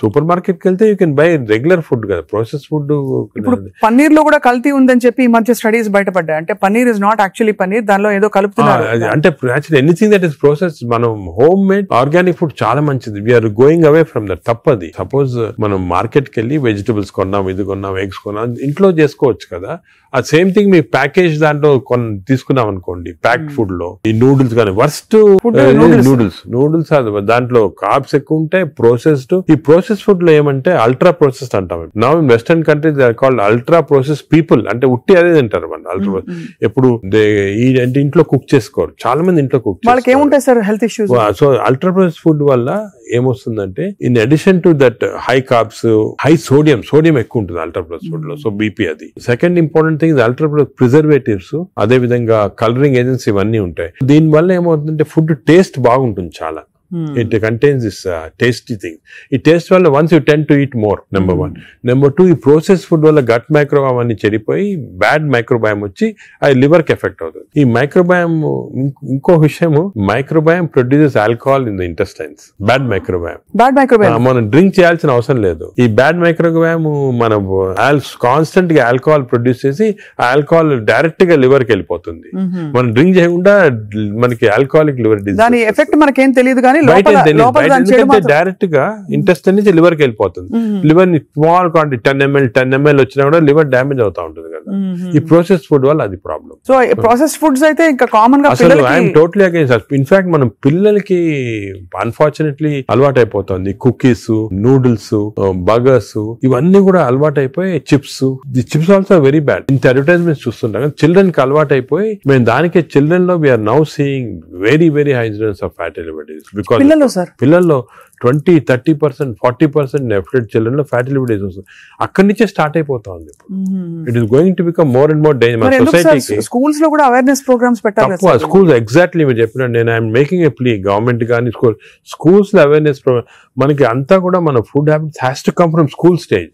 సూపర్ మార్కెట్ కి వెళ్తే you can buy regular food కదా. Process food. ఇప్పుడు పన్నీర్ లో కూడా కల్తీ ఉందని చెప్పి ఈ మధ్య స్టడీస్ బయటపడ్డాయి. అంటే paneer is not actually paneer, దానిలో ఏదో కలుపుతున్నారు. అంటే actually anything that is process, మనం హోమ్ మేడ్ ఆర్గానిక్ ఫుడ్ చాలా మంచిది. We're going away from that. తప్పది. సపోజ్ మనం మార్కెట్ కి వెళ్ళి వెజిటబుల్స్ కొన్నాం, ఇది కొన్నాం, ఎగ్స్ కొన్నాం, ఇంట్లో చేసుకోవచ్చు కదా. ఆ సేమ్ థింగ్ మీ ప్యాకేజ్ దాంట్లో తీసుకున్నాం అనుకోండి, ప్యాక్డ్ ఫుడ్ లో ఈ నూడిల్స్ కానీ వర్స్ట్ నూడిల్స్ దాంట్లో కార్బ్స్ ఎక్కువ ఉంటాయి, ప్రాసెస్డ్. ఈ ప్రాసెస్ ఫుడ్ లో ఏమంటే అల్ట్రా ప్రాసెస్డ్ అంటాం. Now in western countries they are called ultra process people. అంటే ఉట్టి అదే తింటారు మన అల్ట్రా. ఎప్పుడు అంటే ఇంట్లో కుక్ చేసుకోరు చాలా మంది. ఇంట్లో కుక్ వాళ్ళకి ఏముంటాయి sir health issues. So ultra process food వల్ల ఏమొస్తుందంటే in addition to that high carbs, high sodium ఎక్కువ ఉంటుంది అల్ట్రా ప్రాసెస్ ఫుడ్ లో. సో బీపీ అది. Second important thing ultra preservatives, అదే విధంగా కలరింగ్ ఏజెంట్స్ ఇవన్నీ ఉంటాయి. దీని వల్ల ఏమవుతుందంటే ఫుడ్ టేస్ట్ బాగుంటుంది చాలా. It contains this tasty thing. ఈ టేస్ట్ వల్ల once you tend to eat more, number 1. Number 2, ఈ ప్రాసెస్ ఫుడ్ వల్ల గట్ మైక్రోబయామ్ అన్ని చెడిపోయి బ్యాడ్ మైక్రోబయామ్ వచ్చి అది లివర్ కి ఎఫెక్ట్ అవుతుంది. ఈ మైక్రోబయామ్ ఇంకో విషయము, microbiome produces alcohol in the intestines. Bad microbiome మనం డ్రింక్ చేయాల్సిన అవసరం లేదు. ఈ బ్యాడ్ మైక్రోబయామ్ మనం కాన్స్టెంట్ గా ఆల్కహాల్ ప్రొడ్యూస్ చేసి ఆ ఆల్కహాల్ డైరెక్ట్ గా లివర్ కి వెళ్ళిపోతుంది. మనం డ్రింక్ చేయకుండా మనకి ఆల్కహాలిక్ లివర్ డిసీజ్. దాని ఎఫెక్ట్ మనకేం తెలియదు కానీ డైరెక్ట్ గా ఇంటెస్టైన్ నుంచి లివర్ కి వెళ్ళిపోతుంది. లివర్ ని స్మాల్ క్వాంటిటీ 10 ml వచ్చినా కూడా లివర్ డ్యామేజ్ అవుతా ఉంటుంది కదా. ఈ ప్రాసెస్ ఫుడ్ వల్ల అది ప్రాబ్లం. సో ప్రాసెస్ ఫుడ్స్ అయితే ఇంకా కామన్ గా ఐఎమ్ టోటలీ అగైన్స్. ఇన్ఫాక్ట్ మనం పిల్లలకి అన్ఫార్చునేట్లీ అలవాటు అయిపోతుంది. కుకీస్, నూడిల్స్, బర్గర్స్ ఇవన్నీ కూడా అలవాటు అయిపోయి, chips. The chips also very bad. ఇంత అడ్వర్టైజ్మెంట్స్ చూస్తుంటాం. చిల్డ్రన్ కి అలవాటు అయిపోయి మేము దానికి చిల్డ్రన్ లో we're now seeing very high incidence of fatty liver disease. పిల్లల్లో 20-30%, 40% డెఫినెట్ చిల్డ్రన్ లో ఫ్యాటీ లివర్ డిసీజ్ వస్తుంది. అక్కడి నుంచే స్టార్ట్ అయిపోతా ఉంది. It is going to become more and more danger. సొసైటీకి స్కూల్స్ లో కూడా అవేర్నెస్ ప్రోగ్రామ్స్ పెట్టాలి. స్కూల్స్ ఎగ్జాక్ట్లీ మీరు చెప్పిన, నేను I'm making a plea government కానీ స్కూల్స్ లో అవేర్నెస్ ప్రోగ్రామ్. మనకి అంతా కూడా మన food habits has to come from school stage.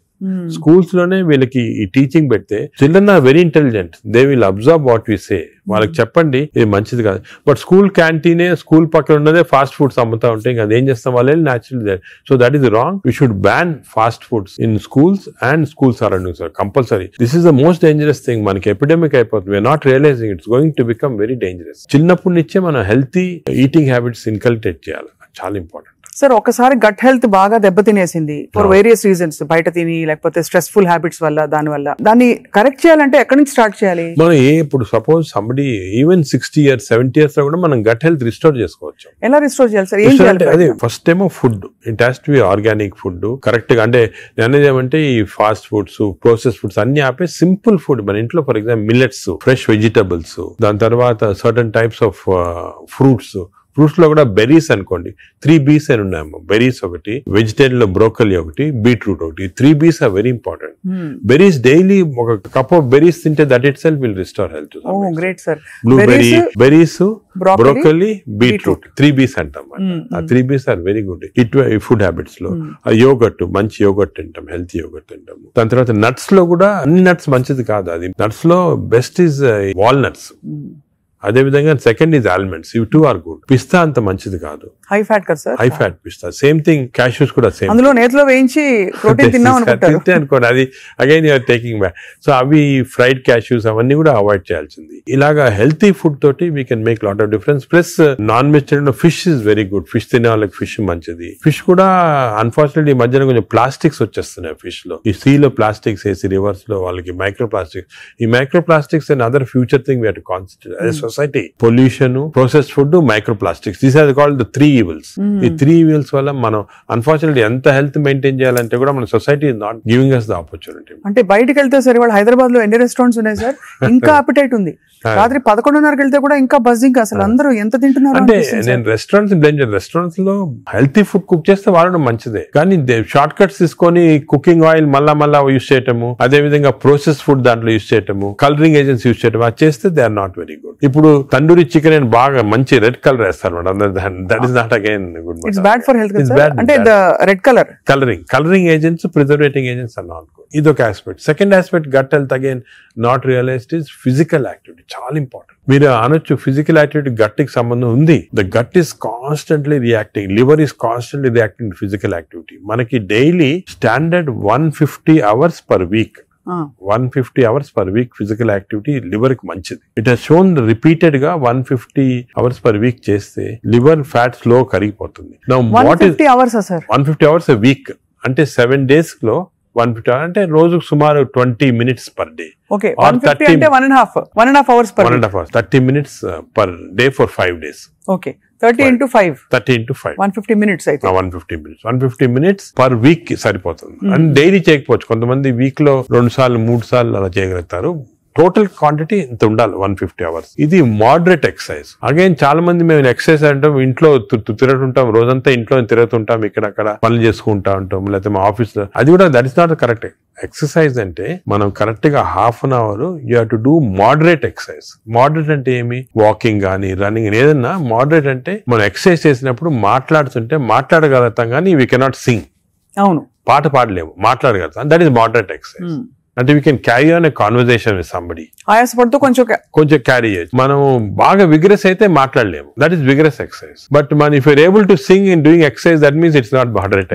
Schools లోనే వీళ్ళకి ఈ టీచింగ్ పెడితే children are very intelligent. They will observe what we say. వాళ్ళకి చెప్పండి ఇది మంచిది కాదు. బట్ స్కూల్ క్యాంటీనే, స్కూల్ పక్కన ఉన్నదే ఫాస్ట్ ఫుడ్స్ అమ్ముతా ఉంటే ఇంకా అదేం చేస్తాం వాళ్ళు natural. So that is wrong. We should ban fast foods in schools and school surroundings compulsory. This is the most dangerous thing. మనకి ఎపిడమిక్ అయిపోతుంది. We're not realising it's going to become very dangerous. చిన్నప్పటి నుంచే మనం హెల్తీ ఈటింగ్ హ్యాబిట్స్ ఇన్కల్కేట్ చేయాలి. చాలా ఇంపార్టెంట్. సార్ ఒకసారి గట్ హెల్త్ బాగా దెబ్బతినేసింది ఫర్ వేరియస్ రీజన్స్, బయట తిని లేకపోతే స్ట్రెస్ఫుల్ హ్యాబిట్స్ వల్ల, దాన్ని కరెక్ట్ చేయాలంటే ఎక్కడి నుంచి స్టార్ట్ చేయాలి? మనం ఇప్పుడు suppose somebody even 60 years 70 years లో కూడా మనం గట్ హెల్త్ రిస్టోర్ చేసుకోవచ్చు. ఎలా రిస్టోర్ చేయాలి సార్? ఏం చేయాలి? అదే ఫస్ట్ ఏమో food. It has to be organic food correct గా. అంటే నేను ఏమంటే ఈ ఫాస్ట్ ఫుడ్స్, ప్రాసెస్ ఫుడ్స్ అన్ని ఆపే సింపుల్ ఫుడ్ మన ఇంట్లో, for example millets, fresh vegetables, దాని తర్వాత certain types of fruits, fruits లో కూడా బెర్రీస్ అనుకోండి 3 Bs అని ఉన్నాయమ్మా. బెర్రీస్ ఒకటి, వెజిటేరియన్ లో బ్రోకలీ ఒకటి, బీట్రూట్ ఒకటి. 3 Bs are very important. Berries daily ఒక కప్ ఆఫ్ బెర్రీస్ తింటే that itself will restore health. Great sir. Blueberry, berries, broccoli, beetroot 3 Bs అంటాం. ఆ 3 Bs are very good food habits లో. యోగట్, మంచి యోగట్ తింటాం, హెల్తీ యోగట్ తింటాము. దాని తర్వాత నట్స్ లో కూడా అన్ని నట్స్ మంచిది కాదు. అది నట్స్ లో బెస్ట్ ఈజ్ వాల్నట్స్. అదే విధంగా సెకండ్ ఈజ్ ఆల్మండ్స్. ఇవి 2 ఆర్ గుడ్. పిస్తా అంత మంచిది కాదు, హై ఫ్యాట్ కదా సార్. హై ఫ్యాట్ పిస్తా. సేమ్ థింగ్ క్యాష్యూస్ కూడా సేమ్. అందులో నేతిలో వేయించి ప్రోటీన్ తిన్నాం అనుకోండి, అది again you're taking back. So అవి ఫ్రైడ్ క్యాష్యూస్ అవన్నీ కూడా అవాయిడ్ చేయాల్సింది. ఇలాగా హెల్తీ ఫుడ్ తోటి we can make lot of difference. Plus non vegetarian fish is very good. Fish తినే వాళ్ళకి ఫిష్ మంచిది. ఫిష్ కూడా అన్ఫార్చునేట్లీ ఈ మధ్యన కొంచెం ప్లాస్టిక్స్ వచ్చేస్తున్నాయి ఫిష్ లో. ఈ సీ లో ప్లాస్టిక్స్ వేసి రివర్స్ లో వాళ్ళకి మైక్రో ప్లాస్టిక్స్. ఈ microplastics and other future thing we have to concentrate as a society. Pollution, processed food, microplastics, these are called the 3 evils. ఈ 3 evils వల్ల మనం అన్ఫార్చునేట్లీ ఎంత హెల్త్ మెయింటైన్ చేయాలంటే కూడా మన society is not giving us the opportunity. అంటే బయటకు వెళ్తే సరే వాళ్ళు హైదరాబాద్ లో ఎన్ని రెస్టారెంట్స్ ఉన్నాయి సార్, ఇంకా అపిటైట్ ఉంది. రాత్రి 11:30కి వెళ్తే కూడా ఇంకా బజ్జింగ్. అసలు అందరూ ఎంత తింటున్నారు అంటే నేను రెస్టారెంట్స్ లో హెల్తీ ఫుడ్ కుక్ చేస్తే వాడడం మంచిదే, కానీ షార్ట్ కట్స్ తీసుకొని కుకింగ్ ఆయిల్ మళ్ళా యూస్ చేయటము, అదే విధంగా ప్రాసెస్ ఫుడ్ దాంట్లో యూస్ చేయటము, కలరింగ్ ఏజెంట్స్ యూస్ చేయటం, అది చేస్తే they are not very good. ఇప్పుడు తండూరి చికెన్ అని బాగా మంచి రెడ్ కలర్ వేస్తారు madam. That is not again good. It's bad for health. అంటే red colouring agents, preserving agents are not good. ఇదొక aspect. Second aspect gut health again not realised is physical activity. చాలా ఇంపార్టెంట్. మీరు అనొచ్చు ఫిజికల్ యాక్టివిటీ గట్ కి సంబంధం ఉంది. The gut is constantly reacting, liver is constantly reacting to physical activity. మనకి daily standard 150 hours per week 150 hours per week physical activity liver కి మంచిది. ఇట్ హస్ షోన్ రిపీటెడ్ గా 150 hours పర్ వీక్ చేస్తే లివర్ ఫ్యాట్ స్లో కరిగిపోతుంది. 150 hours a week అంటే 7 days లో 150 hours అంటే రోజుకు సుమారు 20 minutes పర్ డే. ఓకే, 150 అంటే 1.5 hours per 1.5 hours 30 minutes per day for 5 days. Okay, 30 into 5 150 minutes అయితే 150 minutes పర్ వీక్ కి సరిపోతుంది. అండ్ డైలీ చేయకపోవచ్చు, కొంతమంది వీక్ లో 2 సార్లు 3 సార్లు అలా చేయగలుగుతారు. టోటల్ క్వాంటిటీ ఇంత ఉండాలి 150 hours. ఇది మోడరేట్ ఎక్సర్సైజ్. అగైన్ చాలా మంది మేము ఎక్సర్సైజ్ అంటాం, ఇంట్లో తిరుగుతుంటాం, రోజంతా ఇంట్లో తిరుగుతుంటాం, ఇక్కడక్కడ పనులు చేసుకుంటా ఉంటాం, లేకపోతే మా ఆఫీస్ లో. అది కూడా that is not correct. Exercise అంటే మనం కరెక్ట్ గా ½ an hour you have to do moderate exercise. Moderate అంటే ఏమి? వాకింగ్ కానీ రన్నింగ్ ఏదన్నా. మోడరేట్ అంటే మనం ఎక్సర్సైజ్ చేసినప్పుడు మాట్లాడుతుంటే మాట్లాడగలుగుతాం కానీ వీ కెనాట్ సింగ్. అవును, పాట పాడలేము, మాట్లాడగలుగుతాం. That is moderate exercise. అంటే we can carry on a conversation with somebody. ఆయాసపడుతూ కొంచెం క్యారీ చేయొచ్చు. మనం బాగా విగ్రెస్ అయితే మాట్లాడలేము, that is vigorous exercise. But మన if you're able to sing in doing exercise that means it's not moderate.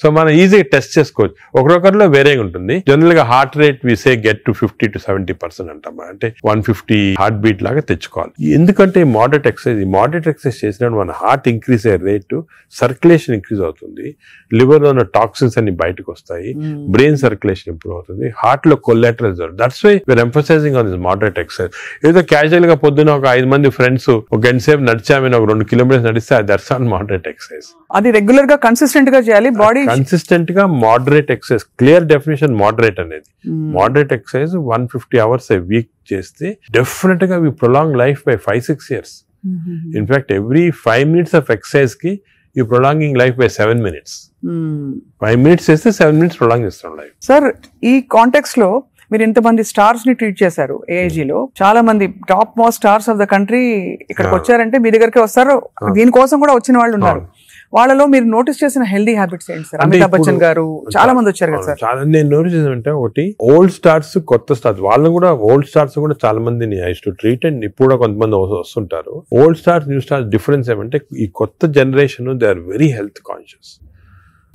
So మనం ఈజీగా టెస్ట్ చేసుకోవచ్చు. ఒకరొకరిలో వేరేగా ఉంటుంది. జనరల్ గా heart rate we say get to 50 to 70% అంటాం. అంటే 150 హార్ట్ బీట్ లాగా తెచ్చుకోవాలి. ఎందుకంటే మోడరేట్ ఎక్సర్సైజ్ చేసినప్పుడు మన హార్ట్ ఇంక్రీజ్ అయ్యే రేటు, సర్క్యులేషన్ ఇంక్రీజ్ అవుతుంది, లివర్ లో ఉన్న టాక్సిన్స్ అన్ని బయటకు వస్తాయి, బ్రెయిన్ సర్క్యులేషన్ ఇంప్రూవ్ అవుతుంది, హార్ట్ లో collaterals. That's why we're emphasising on this moderate exercise. ఏదో క్యాజువల్ గా పొద్దున ఒక 5 మంది ఫ్రెండ్స్ ఒక గంట సేపు నడిచామని ఒక 2 kilometers నడిస్తే దట్స్ ఆన్ మోడరేట్ ఎక్సర్సైజ్. అది రెగ్యులర్ గా కన్సిస్టెంట్ గా చేయాలి. బాడీ కన్సిస్టెంట్ గా moderate exercise. Clear definition moderate అనేది. Moderate exercise 150 hours a week చేస్తే డెఫినెట్ గా we prolong life by 5-6 years. In fact every 5 minutes of exercise కి you prolonging life by 7 minutes. 5 minutes చేస్తే 7 minutes ప్రొలాంగ్ చేస్తాం లైఫ్. సార్, ఈ కాంటెక్స్ట్ లో మీరు ఇంతమంది స్టార్స్ ని ట్రీట్ చేశారు. AIG లో చాలా మంది top most stars of the country ఇక్కడికి వచ్చారంటే మీ దగ్గరికి వస్తారు. దీనికోసం కూడా వచ్చిన వాళ్ళు ఉన్నారు. వాళ్ళలో మీరు నోటీస్ చేసిన హెల్దీ హ్యాబిట్స్ ఏంటి సార్? అమితాబ్ బచ్చన్ గారు చాలా మంది వచ్చారు కదా సార్. చాలా నేను నోటీస్ చేసానంటే, ఒకటి ఓల్డ్ స్టార్స్, కొత్త స్టార్స్. వాళ్ళని కూడా ఓల్డ్ స్టార్స్ కూడా చాలా మందిని ఐ టు ట్రీట్. అండ్ ఇప్పుడు కూడా కొంతమంది వస్తుంటారు. Old stars, new stars difference ఏమంటే, ఈ కొత్త generation they are very health conscious.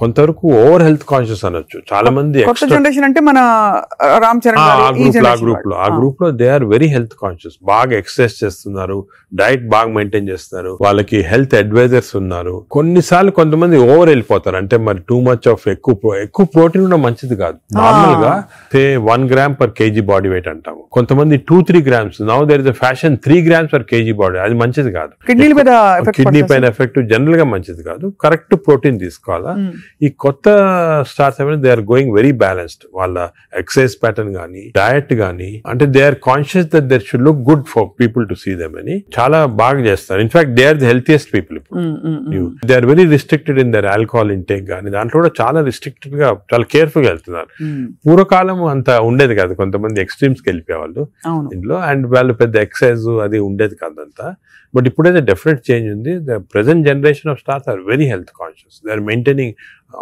కొంతవరకు ఓవర్ హెల్త్ కాన్షియస్ అనొచ్చు. చాలా మంది కొత్త జనరేషన్ అంటే మన రామ్ చరణ్ ఆ గ్రూప్ లో they are very health conscious. బాగా ఎక్సర్సైజ్ చేస్తున్నారు, డైట్ బాగా మెయింటైన్ చేస్తున్నారు, వాళ్ళకి హెల్త్ అడ్వైజర్స్ ఉన్నారు. కొన్నిసార్లు కొంతమంది ఓవర్ వెళ్ళిపోతారు. అంటే మరి టూ మచ్ ఆఫ్ ఎక్కువ ప్రోటీన్ కూడా మంచిది కాదు. నార్మల్ గా 1 gram per kg body weight అంటాము. కొంతమంది 2-3 grams. Now there is a fashion 3 grams per kg body. అది మంచిది కాదు. కిడ్నీ పైన ఎఫెక్ట్ జనరల్ గా మంచిది కాదు. కరెక్ట్ ప్రోటీన్ తీసుకోవాలా. ఈ కొత్త స్టార్స్ ఏమైనా they are going very balanced. వాళ్ళ ఎక్సర్సైజ్ ప్యాటర్న్ కానీ డయట్ కానీ, అంటే they are conscious that there should look good for people to see them అని చాలా బాగా చేస్తారు. In fact they are the healthiest people ఇప్పుడు. They are very restricted in their alcohol intake కానీ, దాంట్లో కూడా చాలా రిస్ట్రిక్టెడ్ గా చాలా కేర్ఫుల్ గా వెళ్తున్నారు. పూర్వకాలం అంత ఉండేది కాదు, కొంతమంది ఎక్స్ట్రీమ్స్ కి వెళ్ళిపోయేవాళ్ళు ఇంట్లో, అండ్ వాళ్ళు పెద్ద ఎక్సర్సైజ్ అది ఉండేది కాదంతా. బట్ ఇప్పుడైతే డెఫినెట్ చేంజ్ ఉంది. The present generation of stars are very health conscious. They are maintaining,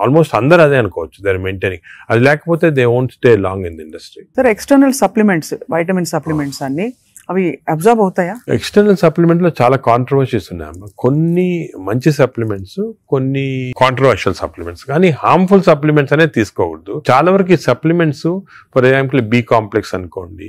almost అందరూ అదే అనుకోవచ్చు, దే ఆర్ మెయింటైనింగ్. అది లేకపోతే they won't stay long in the industry. Sir, external supplements, vitamin supplements అన్ని అవి అబ్జర్వ్ అవుతాయా? ఎక్స్టర్నల్ సప్లిమెంట్ లో చాలా కాంట్రవర్సీస్ ఉన్నాయమ్మా. కొన్ని మంచి సప్లిమెంట్స్, కొన్ని కాంట్రవర్షియల్ సప్లిమెంట్స్, కానీ హార్మ్ఫుల్ సప్లిమెంట్స్ అనేది తీసుకోకూడదు. చాలా వరకు ఈ supplements, for example B complex అనుకోండి,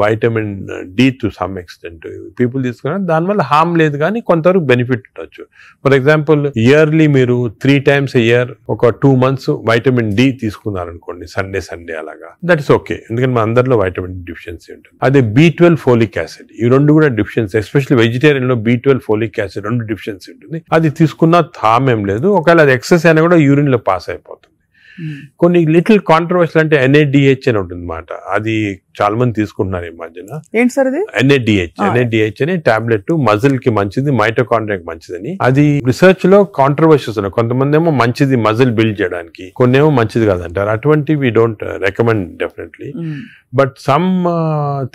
vitamin D to some extent people తీసుకున్నారు, దానివల్ల హార్మ్ లేదు కానీ కొంతవరకు బెనిఫిట్ ఉండొచ్చు. ఫర్ ఎగ్జాంపుల్ ఇయర్లీ మీరు 3 times a year ఒక 2 months వైటమిన్ డి తీసుకున్నారనుకోండి, సండే అలాగా, దట్ ఇస్ ఓకే. ఎందుకంటే మన అందరిలో వైటమిన్ డిఫిషియన్సీ ఉంటుంది. అదే B12 ఫోలిక్ యాసిడ్, ఈ రెండు కూడా డిఫిషియన్సీ, ఎస్పెషల్లీ వెజిటేరియన్ లో B12 ఫోలిక్ యాసిడ్ రెండు డిఫిషియన్సీ ఉంటుంది. అది తీసుకున్నా హామ్ ఏం లేదు. ఒకవేళ అది ఎక్సెస్ అయినా కూడా యూరిన్ లో పాస్ అయిపోతుంది. కొన్ని లిటిల్ కాంట్రవర్షియల్ అంటే NADH అని ఉంటుంది అన్నమాట. అది చాలా మంది తీసుకుంటున్నారు ఈ మధ్యన. ఏంటి సార్ అది? NADH అని టాబ్లెట్, మజిల్ కి మంచిది, మైటోకాండ్రియాకి మంచిదని. అది రిసర్చ్ లో కాంట్రవర్షియస్ ఉన్నాయి. కొంతమంది ఏమో మంచిది మజిల్ బిల్డ్ చేయడానికి, కొన్ని ఏమో మంచిది కాదంటారు. అటువంటి we don't recommend definitely. But some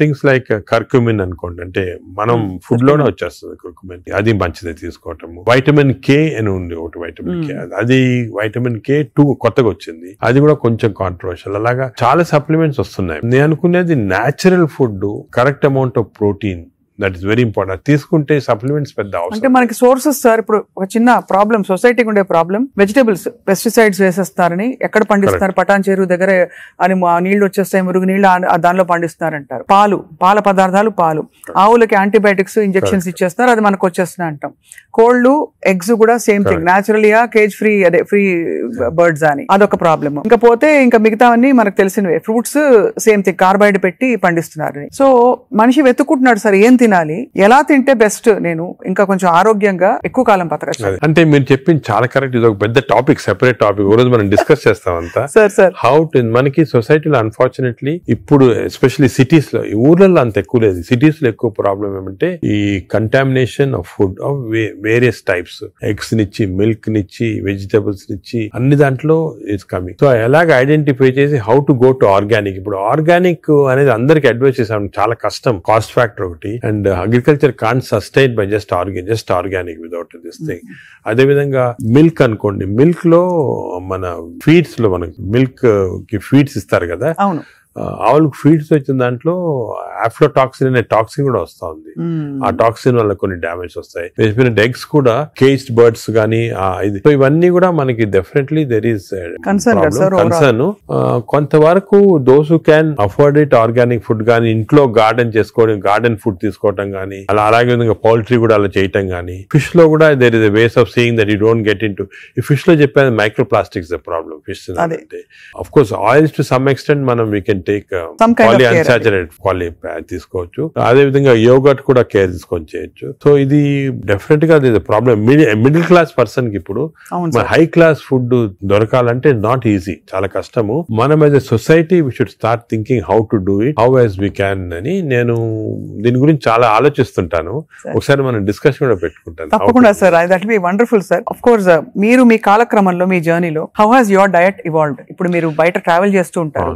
things like curcumin అనుకోండి, అంటే మనం ఫుడ్ లోనే వచ్చేస్తుంది కర్క్యూమిన్, అది మంచిది తీసుకోవటము. వైటమిన్ K అని ఉంది ఒకటి, వైటమిన్ K, అది వైటమిన్ K2 కొత్తగా వచ్చింది, అది కూడా కొంచెం కాంట్రవర్షియల్. అలాగా చాలా సప్లిమెంట్స్ వస్తున్నాయి. నేను అనుకునేది natural food, correct amount of protein, that is very important. తీసుకుంటే సప్లిమెంట్స్ పెద్ద అవసరం. అంటే మనకి సోర్సెస్ సార్, ఇప్పుడు ఒక చిన్న ప్రాబ్లం, సొసైటీకి ఉండే ప్రాబ్లం, వెజిటేబుల్స్ పెస్టిసైడ్స్ వేసేస్తారని, ఎక్కడ పండిస్తున్నారు, పటాన్ చెరువు దగ్గర అని నీళ్లు వచ్చేస్తాయి, మురుగు నీళ్లు దానిలో పండిస్తున్నారంటారు. పాల పదార్థాలు, ఆవులకి యాంటీబయాటిక్స్ ఇంజెక్షన్స్ ఇచ్చేస్తారు, అది మనకు వచ్చేస్తున్నాయి అంటాం. కోళ్లు, ఎగ్స్ కూడా సేమ్ థింగ్, న్యాచురల్గా కేజ్ ఫ్రీ, అదే ఫ్రీ బర్డ్స్ అని, అదొక ప్రాబ్లమ్. ఇంకా పోతే ఇంకా మిగతావన్నీ మనకు తెలిసినవే. ఫ్రూట్స్ సేమ్ థింగ్, కార్బైడ్ పెట్టి పండిస్తున్నారు. సో మనిషి వెతుక్కుంటున్నాడు సార్ ఏం తినాలి, ఎలా తింటే బెస్ట్, నేను ఇంకా కొంచెం ఆరోగ్యంగా ఎక్కువ కాలం బతకచ్చు. అంటే మీరు చెప్పింది చాలా కరెక్ట్. ఇది ఒక పెద్ద టాపిక్, సెపరేట్ టాపిక్, రోజు మనం డిస్కస్ చేస్తాం అంతా. హౌ టు, మనకి సొసైటీలో అన్ఫార్చునేట్లీ ఇప్పుడు ఎస్పెషల్లీ సిటీస్ లో, ఊర్లలో అంత ఎక్కువ లేదు, సిటీస్ లో ఎక్కువ ప్రాబ్లం ఏమంటే ఈ contamination of food of various types, eggs నుంచి, మిల్క్ నుంచి, వెజిటబుల్స్ నుంచి, అన్ని దాంట్లో ఇట్స్ కమింగ్. సో ఎలాగ ఐడెంటిఫై చేసి how to go to organic. ఇప్పుడు ఆర్గానిక్ అనేది అందరికి అడ్వైస్ చేసాం, చాలా కష్టం, కాస్ట్ ఫ్యాక్టర్ ఒకటి, and agriculture can't sustain by just organic without this thing. అదే విధంగా మిల్క్ అనుకోండి, మిల్క్ లో మన ఫీడ్స్ లో మనకి మిల్క్ కి ఫీడ్స్ ఇస్తారు కదా, ఆవులకు ఫీడ్స్ వచ్చిన దాంట్లో ఆఫ్లోటాక్సిన్ అనే టాక్సిన్ కూడా వస్తా ఉంది. ఆ టాక్సిన్ వల్ల కొన్ని డ్యామేజ్ వస్తాయి. ఎగ్స్ కూడా కేజ్డ్ బర్డ్స్ గానీ ఇది, సో ఇవన్నీ కూడా మనకి డెఫినెట్లీ దెర్ ఈస్ కన్సర్న్. కొంతవరకు those who can afford it, organic food గానీ, ఇంట్లో గార్డెన్ చేసుకోవడం, గార్డెన్ ఫుడ్ తీసుకోవటం గానీ, అలాగే విధంగా పౌల్ట్రీ కూడా అలా చేయటం గానీ. ఫిష్ లో కూడా there is a ways of seeing that you don't get in to. ఈ ఫిష్ లో చెప్పేది microplastics the problem. Fish అంటే of course oils to some extent మనం వీ కెన్ టేక్ పాలిఅన్సాచురేటెడ్ తీసుకోవచ్చు. అదే విధంగా యోగర్ట్ కూడా కేర్ తీసుకొని చేయొచ్చు. సో ఇది డెఫినెట్ గా ప్రాబ్లమ్. మిడిల్ క్లాస్ పర్సన్ కి ఇప్పుడు హై క్లాస్ ఫుడ్ దొరకాలంటే నాట్ ఈజీ, చాలా కష్టము. మనం as a society we should start thinking how to do it, how as we can అని నేను దీని గురించి చాలా ఆలోచిస్తుంటాను. ఒకసారి మనం డిస్కషన్ కూడా పెట్టుకుంటాను. తప్పకుండా sir, that be wonderful sir. Of course మీరు మీ కాలక్రమంలో, మీ జర్నీలో how has your diet evolved? ఇప్పుడు మీరు బయట ట్రావెల్ చేస్తూ ఉంటారు,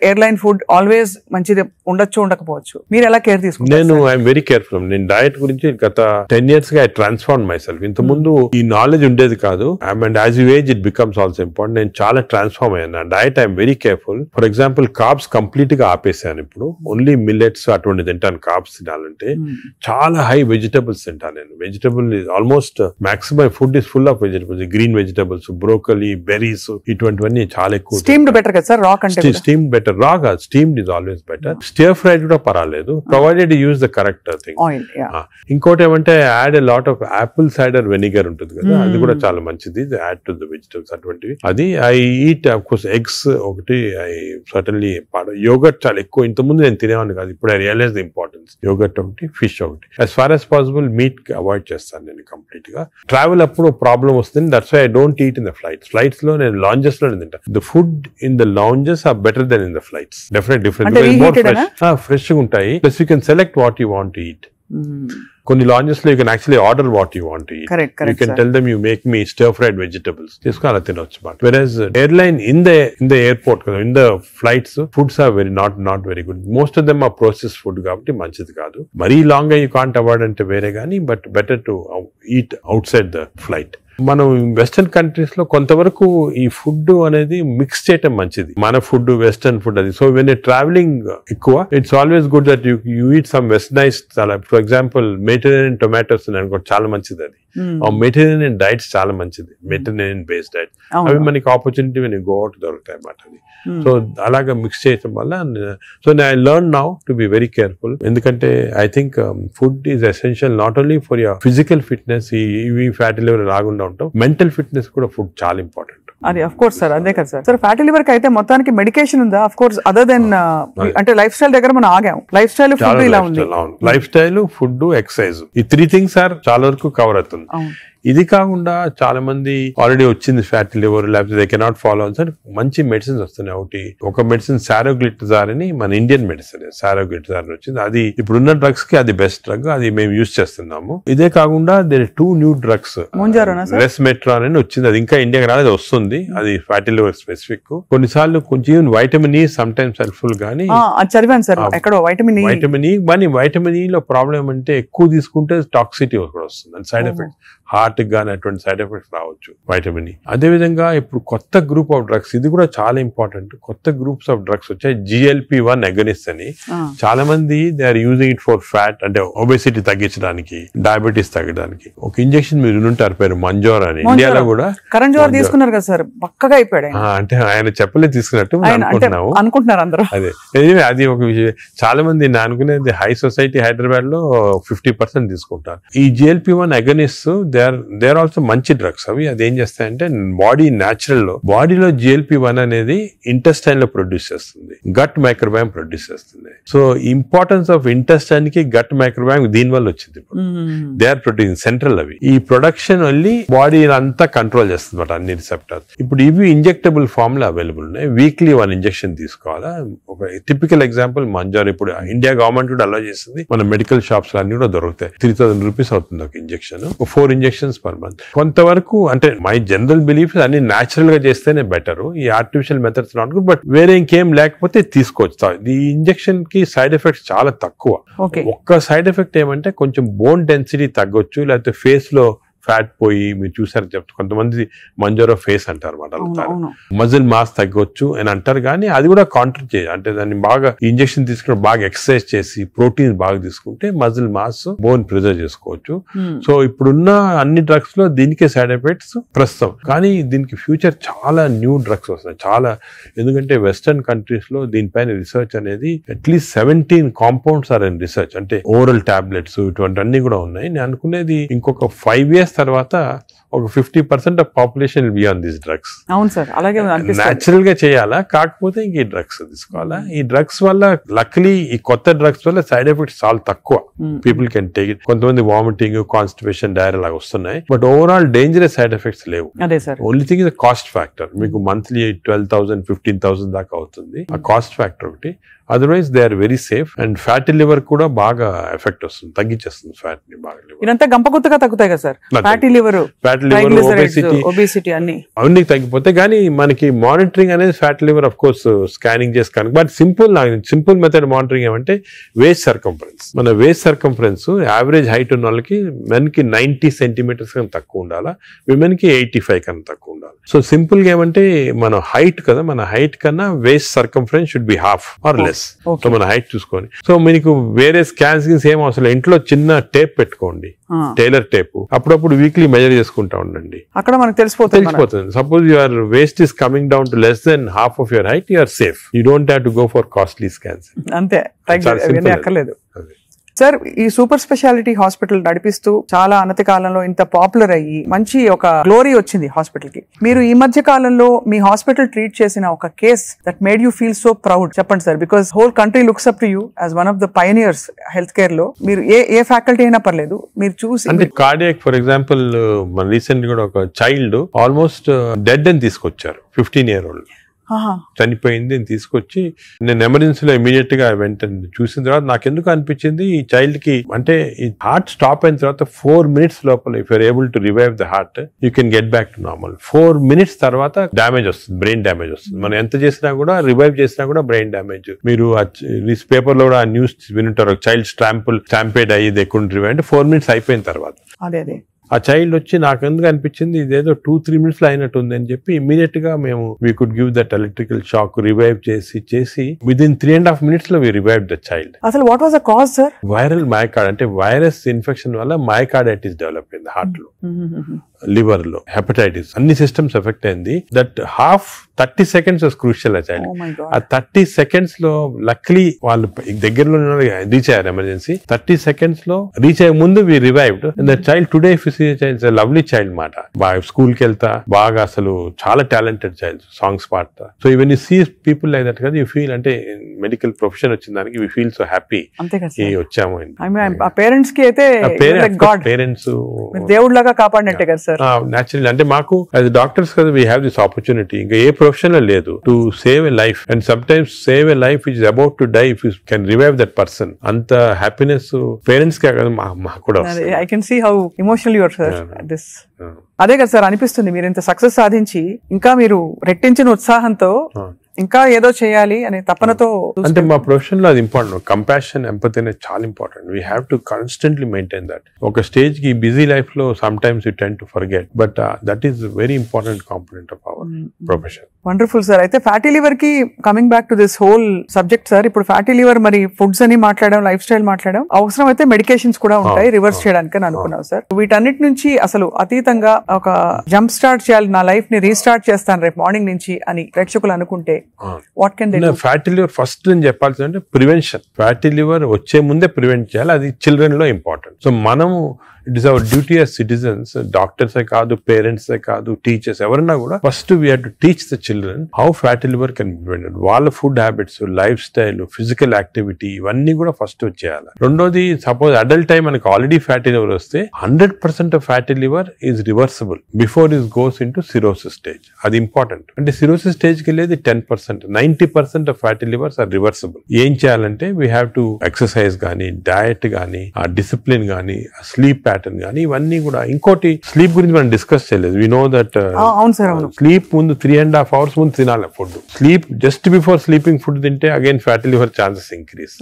ఎయిర్లైన్ ఫుడ్ ఆల్వేస్ మంచిది ఉండొచ్చు, ఉండకపోవచ్చు, మీరు ఎలా కేర్ తీసుకుంటారు? నేను ఐఎమ్ వెరీ కేర్ఫుల్. నేను డయట్ గురించి గత 10 years గా ఐ ట్రాన్స్ఫార్మ్ మై సెల్ఫ్. ఇంత ముందు ఈ నాలెడ్జ్ ఉండేది కాదు, and as you age it becomes also important. నేను చాలా ట్రాన్స్ఫార్మ్ అయ్యాను. Diet I'm very careful. For example carbs complete గా ఆపేసాను. ఇప్పుడు ఓన్లీ మిల్లెట్స్ అటువంటి తింటాను. కార్బ్స్ తినాలంటే చాలా హై వెజిటబుల్స్ తింటాను నేను. Vegetable almost maximum food is full of vegetables, green vegetables, broccoli, berries, ఇటువంటివన్నీ చాలా ఎక్కువ. స్టీమ్డ్ బెటర్ కదా సార్, రా కంటే స్టీమ్ బెటర్. రా రా కాదు, steamed is always better. Stir fried కూడా పర్వాలేదు, provided use the correct thing. ఇంకోటి ఏమంటే add a lot of Apple cider vinegar ఉంటుంది కదా, అది కూడా చాలా మంచిది, యాడ్ టు ద వెజిటబుల్స్ అటువంటివి. అది I eat of course eggs ఒకటి, ఐ సర్టన్లీ యోగర్ట్ చాలా ఎక్కువ, ఇంతకుముందు నేను తినేవాడిని కాదు, ఇప్పుడు I realise the importance. Yoghurt ఒకటి, ఫిష్ ఒకటి. As far as possible meat avoid చేస్తాను నేను కంప్లీట్ గా. ట్రావెల్ అప్పుడు ప్రాబ్లం వస్తుంది, that's why I don't eat in the flights. Flights లో నేను లాంజెస్ లో తింటా. The food in the lounges are better than in the flights. Definite different fresh గా ఉంటాయి. Plus you can select what you want to eat. కొన్ని లాంజెస్ లో you can actually order what you want to eat. You can tell them you make me stir fried vegetables, తీసుకుని అలా తినొచ్చు. But versus airline in the airport కదా, in the flights foods are not very good. Most of them are process food కాబట్టి మంచిది కాదు. మరీ లాంగ్ గా యూ కాంట్ అవాయిడ్ అంటే వేరే కానీ, but better to eat out side the flight. మనం వెస్టర్న్ కంట్రీస్ లో కొంతవరకు ఈ ఫుడ్ అనేది మిక్స్ చేయటం మంచిది, మన ఫుడ్ వెస్టర్న్ ఫుడ్ అది. సో వెన్ ట్రావెలింగ్ ఎక్కువ, it's always good that you eat some westernise. For example Mediterranean tomatoes అనుకో, చాలా మంచిది అది. మెడిటరేనియన్ డైట్స్ చాలా మంచిది, మెడిటరేనియన్ బేస్డ్ డైట్. అవి మనకి ఆపర్చునిటీ వెన్ గో అవుట్ దొరుకుతాయి అన్నమాట అది. సో అలాగా మిక్స్ చేయటం వల్ల, so I learn now to be very careful. ఎందుకంటే I think food is essential not only for your physical fitness, ఇవి ఫ్యాటీ లివర్ రాకుండా ఉంటాం, మెంటల్ ఫిట్నెస్ కూడా ఫుడ్ చాలా ఇంపార్టెంట్. అది అఫ్ కోర్స్ సార్, అదే కదా సార్. సార్ ఫ్యాటీ లివర్ కి అయితే మొత్తానికి మెడికేషన్ ఉందా? అఫ్ కోర్స్ అదర్ దెన్ అంటే లైఫ్ స్టైల్ దగ్గర మనం ఆగాం. లైఫ్ స్టైల్ ఫుడ్ ఇలా ఉంది. లైఫ్ స్టైల్, ఫుడ్, ఎక్సర్సైజ్, ఈ 3 things సార్ చాలా వరకు కవర్ అవుతుంది. ఇది కాకుండా చాలా మంది ఆల్రెడీ వచ్చింది ఫ్యాటీ లివర్, లేకపోతే దే కెనాట్ ఫాలో సార్, మంచి మెడిసిన్స్ వస్తున్నాయి. ఒకటి ఒక మెడిసిన్ సారోగ్లిటజార్ అని, మన ఇండియన్ మెడిసిన్ సారోగ్లిటజార్ అని వచ్చింది. అది ఇప్పుడున్న డ్రగ్స్ కి అది బెస్ట్ డ్రగ్, అది మేము యూజ్ చేస్తున్నాము. ఇదే కాకుండా దేర్ 2 new drugs, రెస్మెట్రాన్ అని వచ్చింది, అది ఇంకా ఇండియాకి రాలేదు, వస్తుంది. అది ఫ్యాటీ లివర్ స్పెసిఫిక్. కొన్నిసార్లు కొంచెం vitamin E some times helpful గానీ, చదివాను సార్ ఎక్కడో వైటమిన్ ఈ. వైటమిన్ ఈ లో ప్రాబ్లం అంటే ఎక్కువ తీసుకుంటే టాక్సిటీ కూడా వస్తుంది, సైడ్ ఎఫెక్ట్స్, హార్ట్ గానీ అటువంటి సైడ్ ఎఫెక్ట్స్ రావచ్చు వైటమిన్ ఈ. అదేవిధంగా ఇప్పుడు కొత్త గ్రూప్ ఆఫ్ డ్రగ్స్, ఇది కూడా చాలా ఇంపార్టెంట్. కొత్త గ్రూప్స్ ఆఫ్ డ్రగ్స్ వచ్చాయి, GLP-1 అగనిస్ట్ అని. చాలా మంది they are using it for fat, అంటే ఒబెసిటీ తగ్గించడానికి, డయాబెటీస్ తగ్గడానికి. ఒక ఇంజెక్షన్ మీరు ఉంటారు పేరు మంజోర్ అని, ఇండియాలో కూడా కరణ్ జోహర్ తీసుకున్నారు కదా సార్, పక్కగా అయిపోయాడు. అంటే ఆయన చెప్పలే తీసుకున్నట్టు అనుకుంటున్నారు అందరూ. అదే అది ఒక విషయం. చాలా మంది నేను అనుకునేది హై సొసైటీ హైదరాబాద్ లో 50% తీసుకుంటారు ఈ GLP-1 agonist. They are also మంచి డ్రగ్స్ అవి. అది ఏం చేస్తాయంటే బాడీ న్యాచురల్ లో, బాడీలో GLP-1 అనేది ఇంటెస్టైన్ లో ప్రొడ్యూస్ చేస్తుంది, గట్ మైక్రోబయామ్ ప్రొడ్యూస్ చేస్తుంది. సో ఇంపార్టెన్స్ ఆఫ్ ఇంటెస్టైన్ కి గట్ మైక్రోబయామ్ దీని వల్ల వచ్చింది. దే ఆర్ ప్రొడ్యూసింగ్ సెంట్రల్, అవి ఈ ప్రొడక్షన్ వల్లి బాడీ అంతా కంట్రోల్ చేస్తుంది అన్నమాట, అన్ని రిసెప్టర్స్. ఇప్పుడు ఇవి ఇంజెక్టబుల్ ఫామ్ లో అవైలబుల్ ఉన్నాయి. వీక్లీ 1 ఇంజెక్షన్ తీసుకోవాలా. ఒక టిపికల్ ఎగ్జాంపుల్ మంజార్, ఇప్పుడు ఇండియా గవర్నమెంట్ కూడా అలో చేస్తుంది, మన మెడికల్ షాప్స్ అన్ని కూడా దొరుకుతాయి. 3000 రూపీస్ అవుతుంది ఒక ఇంజెక్షన్, 4 ఇంజెక్షన్స్ పర్ మంత్. కొంతవరకు అంటే మై జనరల్ బిలీఫ్ అన్ని న్యాచురల్ గా చేస్తేనే బెటర్, ఈ artificial methods not good. But వేరే ఇంకేం లేకపోతే తీసుకోవచ్చు. ఈ ఇంజెక్షన్ కి సైడ్ ఎఫెక్ట్స్ చాలా తక్కువ. ఒక్క సైడ్ ఎఫెక్ట్ ఏమంటే కొంచెం బోన్ డెన్సిటీ తగ్గొచ్చు, లేకపోతే ఫేస్ లో ఫ్యాట్ పోయి, మీరు చూసారు చెప్తారు కొంతమంది మంజోరో ఫేస్ అంటారు అనమాట, మజిల్ మాస్ తగ్గొచ్చు అని అంటారు. కానీ అది కూడా కాంట్రీ చేయాలి, అంటే దాన్ని బాగా ఇంజెక్షన్ తీసుకుని బాగా ఎక్సర్సైజ్ చేసి ప్రోటీన్ బాగా తీసుకుంటే మజిల్ మాస్, బోన్ ప్రిజర్వ్ చేసుకోవచ్చు. సో ఇప్పుడున్న అన్ని డ్రగ్స్ లో దీనికే సైడ్ ఎఫెక్ట్స్ ప్రస్తుతం. కానీ దీనికి ఫ్యూచర్ చాలా న్యూ డ్రగ్స్ వస్తాయి చాలా. ఎందుకంటే వెస్టర్న్ కంట్రీస్ లో దీనిపైన రీసెర్చ్ అనేది at least 17 compounds are in research, అంటే ఓరల్ టాబ్లెట్స్ ఇటువంటి అన్ని కూడా ఉన్నాయి. నేను అనుకునేది ఇంకొక 5 years తర్వాత ఒక 50% of population will be on these drugs. అవును సార్, అలాగే న్యాచురల్ గా చేయాలా, కాకపోతే ఇంక ఈ డ్రగ్స్ తీసుకోవాలా. ఈ డ్రగ్స్ వల్ల లక్లీ ఈ కొత్త డ్రగ్స్ వల్ల సైడ్ ఎఫెక్ట్స్ చాలా తక్కువ, పీపుల్ కెన్ టేక్ ఇట్. కొంతమంది వామిటింగ్, కాన్స్టిపేషన్, డైరియా లాగా వస్తున్నాయి, but overall dangerous side effects లేవు. Only thing is cost factor. మీకు మంత్లీ 12,000 15,000 దాకా అవుతుంది, ఆ కాస్ట్ ఫ్యాక్టర్ ఒకటి. Otherwise they are very safe. And fatty liver కూడా బాగా ఎఫెక్ట్ వస్తుంది, తగ్గించేస్తుంది ఫ్యాట్ ని బాగా. ఇదంతా గంపగుత్తగా తగ్గుతాయి కదా సార్, ఫ్యాటీ లివర్, ఒబేసిటీ అన్ని తగ్గిపోతాయి. కానీ మనకి మానిటరింగ్ అనేది fatty liver of course scanning చేసి కనుక. బట్ సింపుల్ మెథడ్ మానిటరింగ్ ఏమంటే వేస్ట్ సర్కంఫరెన్స్. మన వేస్ట్ సర్కంఫరెన్స్ యావరేజ్ హైట్ ఉన్న వాళ్ళకి మెన్ కి 90 centimeters కన్నా తక్కువ ఉండాలా, విమెన్ కి 85 కన్నా తక్కువ ఉండాలి. సో సింపుల్ గా ఏమంటే మన హైట్ కదా, మన హైట్ కన్నా waist circumference should be half or less. Less. So మన హైట్ చూసుకొని, సో మీకు వేరే స్కాన్స్ ఏం అవసరం, ఇంట్లో చిన్న టేప్ పెట్టుకోండి, టైలర్ టేప్, అప్పుడప్పుడు వీక్లీ మెజర్ చేసుకుంటా ఉండండి, అక్కడ మనకు తెలిసిపోతుంది. Suppose your waist is coming down to less than half of your height, you're safe. You don't have to go for costly scans. అంతే, అక్కర్లేదు. సార్, ఈ సూపర్ స్పెషాలిటీ హాస్పిటల్ నడిపిస్తూ చాలా అనతి కాలంలో ఇంత పాపులర్ అయ్యి మంచి ఒక గ్లోరీ వచ్చింది హాస్పిటల్ కి. మీరు ఈ మధ్య కాలంలో మీ హాస్పిటల్ ట్రీట్ చేసిన ఒక case that made you feel so proud చెప్పండి sir, because whole country looks up to you as one of the pioneers health care లో. మీరు ఏ ఫ్యాకల్టీ అయినా పర్లేదు, మీరు చూసి అంటే కార్డియాక్ ఫర్ ఎగ్జాంపుల్ మన రీసెంట్ కూడా ఒక చైల్డ్ ఆల్మోస్ట్ డెడ్ అని తీసుకొచ్చారు, 15 year old చనిపోయింది అని తీసుకొచ్చి నేను ఎమర్జెన్సీలో ఇమీడియట్ గా వెంటనే చూసిన తర్వాత నాకు ఎందుకు అనిపించింది, ఈ చైల్డ్ కి అంటే ఈ హార్ట్ స్టాప్ అయిన తర్వాత 4 minutes లోపల if you're able to revive the heart you can get back to normal. 4 minutes తర్వాత డ్యామేజ్ వస్తుంది, బ్రెయిన్ డ్యామేజ్ వస్తుంది. మనం ఎంత చేసినా కూడా రివైవ్ చేసినా కూడా బ్రెయిన్ డ్యామేజ్. మీరు న్యూస్ పేపర్ లో కూడా ఆ న్యూస్ వినుంటారు, చైల్డ్ స్టాంపేడ్ అయ్యి దే కుడెంట్ రివైవ్ అంటే 4 minutes అయిపోయిన తర్వాత. అదే ఆ చైల్డ్ వచ్చి నాకు ఎందుకు అనిపించింది ఇదేదో 2-3 minutes లో అయినట్టు ఉంది అని చెప్పి ఇమీడియట్ గా మేము we could give that electrical shock, revive చేసి విదిన్ 3.5 minutes లో వి రివైవ్ ద చైల్డ్. అసలు what was the cause sir? Viral myocard అంటే వైరస్ ఇన్ఫెక్షన్ వల్ల మయోకార్డైటిస్ డెవలప్ అయింది హార్ట్ లో, లివర్ లో, హెపటైటిస్, అన్ని సిస్టమ్స్ ఎఫెక్ట్ అయింది. దట్ 30 seconds వాస్ క్రూషియల్ ఆ చైల్డ్. ఆ 30 seconds లో లక్లీ వాళ్ళు దగ్గరలో రీచ్ అయ్యారు ఎమర్జెన్సీ. 30 seconds లో రీచ్ అయ్యే ముందు we revived. That child today lovely child మాట, బాగా స్కూల్ కి వెళ్తా, బాగా అసలు చాలా టాలెంటెడ్ చైల్డ్, సాంగ్స్ పాడతా. So even you see people like that కదా, యూ ఫీల్ అంటే మెడికల్ ప్రొఫెషన్ వచ్చిన దానికి వీ ఫీల్ సో హ్యాపీ వచ్చాము. పేరెంట్స్ కి అయితే పేరెంట్స్ దేవుడిలాగా కాపాడినట్టే కదా సార్. న్యాచురల్ అంటే మాకు యాజ్ డాక్టర్స్ కదా వీ హ్యావ్ దిస్ ఆపర్చునిటీ. ఇంకా ఏ ప్రొఫెషన్ లో లేదు to save a life, and sometimes save a life which is about to die if you can revive that person. అంత హ్యాపీనెస్ పేరెంట్స్ కే కదా మాకు కూడా. I can see how emotional you are sir. This అదే కదా సార్ అనిపిస్తుంది, మీరు ఇంత సక్సెస్ సాధించి ఇంకా మీరు రెట్టించిన ఉత్సాహంతో ఇంకా ఏదో చేయాలి అనే తపనతో. అంటే మా ప్రొఫెషన్ లో అది ఇంపార్టెంట్, కంపాషన్, ఎంపతి అనేది చాలా important. We have to constantly maintain that. ఒక స్టేజ్ కి బిజీ లైఫ్ లో some times you tend to forget, but that is very important component of our profession. Wonderful sir. అయితే ఫ్యాటీ లివర్ కి coming back to this whole subject sir, ఇప్పుడు ఫ్యాటీ లివర్ మరి ఫుడ్స్ అని మాట్లాడడం, లైఫ్ స్టైల్ మాట్లాడడం, అవసరం అయితే మెడికేషన్స్ కూడా ఉంటాయి రివర్స్ చేయడానికి అని అనుకున్నాం సార్. వీటన్నిటి నుంచి అసలు అతీతంగా ఒక జంప్ స్టార్ట్ చేయాలి, నా లైఫ్ ని రీస్టార్ట్ చేస్తాను రేపు మార్నింగ్ నుంచి అని ప్రేక్షకులు అనుకుంటే what can they do? Fatty liver first నేను చెప్పాల్సింది అంటే ప్రివెన్షన్. ఫ్యాటీ లివర్ వచ్చే ముందే ప్రివెంట్ చేయాలి, అది చిల్డ్రన్ లో ఇంపార్టెంట్. సో మనము it is our duty as citizens, డాక్టర్సే కాదు, పేరెంట్సే కాదు, టీచర్స్ ఎవరన్నా కూడా first we have to teach the children how fatty liver can be prevented. వాళ్ళ food habits, lifestyle, physical activity ఇవన్నీ కూడా ఫస్ట్ వచ్చేయాలి. రెండోది, సపోజ్ అడల్ట్ టైం మనకి ఆల్రెడీ ఫ్యాటీ లివర్ వస్తే 100% of fatty liver is reversible before is goes in to cirrhosis stage. అది ఇంపార్టెంట్. అంటే సిరోసిస్ స్టేజ్ కి వెళ్ళేది 10%, 90% of fatty livers are reversible. ఏం చేయాలంటే వీ హ్యావ్ టు ఎక్సర్సైజ్ గానీ, డయట్ గానీ, ఆ డిసిప్లిన్ గానీ, స్లీప్ ప్యాటర్న్ కానీ ఇవన్నీ కూడా. ఇంకోటి స్లీప్ గురించి మనం డిస్కస్ చేయలేదు. వి నో దట్ స్లీప్ ముందు 3.5 hours ముందు తినాలి food. Sleep just before sleeping food తింటే again fatty liver chances increase,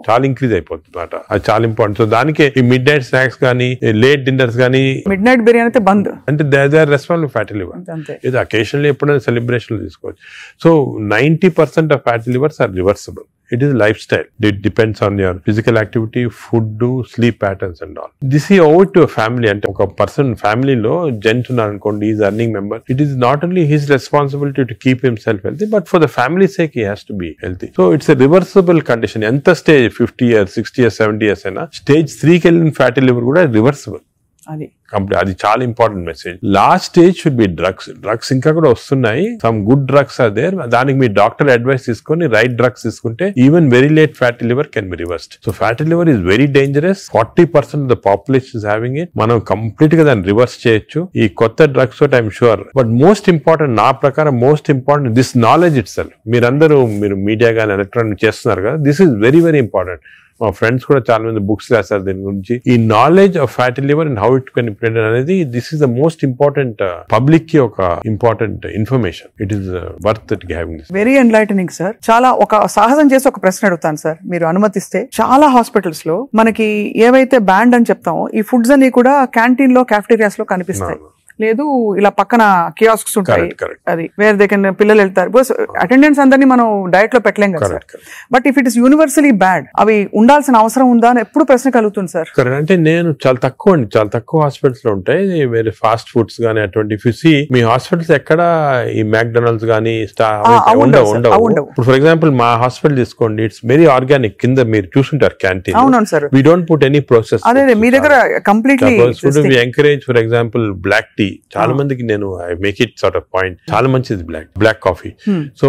చాలా ఇంక్రీజ్ అయిపోతుంది అన్నమాట. అది చాలా ఇంపార్టెంట్. సో దానికి ఈ మిడ్ నైట్ స్నాక్స్ కానీ, లేట్ డిన్నర్స్ కానీ, మిడ్ నైట్ బిర్యానీ బంద్ అంటే they are responsible fatty liver. ఇది అకేషనల్లీ ఎప్పుడైనా సెలబ్రేషన్ తీసుకోవచ్చు. So 90% of fatty livers are reversible. It is lifestyle. It depends on your physical activity, food, sleep patterns and all. This is over to a family. And a person family lo gent unnarukondi, he is earning member. It is not only his responsibility to keep himself healthy, but for the family's sake he has to be healthy. So it's a reversible condition. Enta stage 50 years, 60 years, 70 years aina stage 3 ki ellin fatty liver kuda reversible. అది చాలా important message. Last stage should be drugs ఇంకా కూడా వస్తున్నాయి. Some good drugs are there. దానికి మీ డాక్టర్ అడ్వైస్ తీసుకొని రైట్ డ్రగ్స్ తీసుకుంటే even very late fatty liver can be reversed. So fatty liver is very dangerous. 40% of the population is having it. మనం కంప్లీట్ గా దాన్ని రివర్స్ చేయొచ్చు ఈ కొత్త డ్రగ్స్ తోటి, I'm sure. But most important, నా ప్రకారం most important this knowledge it self. మీరు మీడియా కానీ ఎలక్ట్రానిక్ చేస్తున్నారు కదా, this is very very important. మా ఫ్రెండ్స్ కూడా చాలా మంది బుక్స్ రాశారు దీని గురించి. ఈ knowledge of fatty liver and how it can prevent అనేది, this is the most important public కి ఒక important information. It is worth it having this. Very enlightening sir. చాలా ఒక సాహసం చేసి ఒక ప్రశ్న అడుగుతాను సార్, మీరు అనుమతిస్తే. చాలా హాస్పిటల్స్ లో మనకి ఏవైతే బ్యాండ్ అని చెప్తామో ఈ ఫుడ్స్ అన్ని కూడా క్యాంటీన్ లో, క్యాఫ్టీరియాస్ లో కనిపిస్తాయి. లేదు ఇలా పక్కన కియాస్క్స్ ఉంటాయి, Correct. అది వేర్ దే కెన్ పిల్లలు వెళ్తారు. బికాస్ అటెండెన్స్ అందరినీ మనం డైట్ లో పెట్టలేం కదా sir. But if it is universally bad, అవి ఉండాల్సిన అవసరం ఉందా అని ఎప్పుడు ప్రశ్న కలుగుతుంది సార్. అంటే నేను చాలా తక్కువ హాస్పిటల్స్ లో ఉంటాయి వేరే ఫాస్ట్ ఫుడ్స్ గానీ అటువంటి. ఇఫ్ యు సీ మీ హాస్పిటల్స్ ఎక్కడ ఈ మ్యాక్డొనాల్డ్స్ గానీ ఉండవు. ఇప్పుడు ఫర్ ఎగ్జాంపుల్ మా హాస్పిటల్ తీసుకోండి, ఇట్స్ వెరీ ఆర్గానిక్. కింద మీరు చూసుంటారు క్యాంటీన్. అవును sir. We don't put any process. అదే మీ దగ్గర completely we encourage. For example black tea, చాలా మందికి నేను I make it sort of point, చాలా మంచిది black coffee. So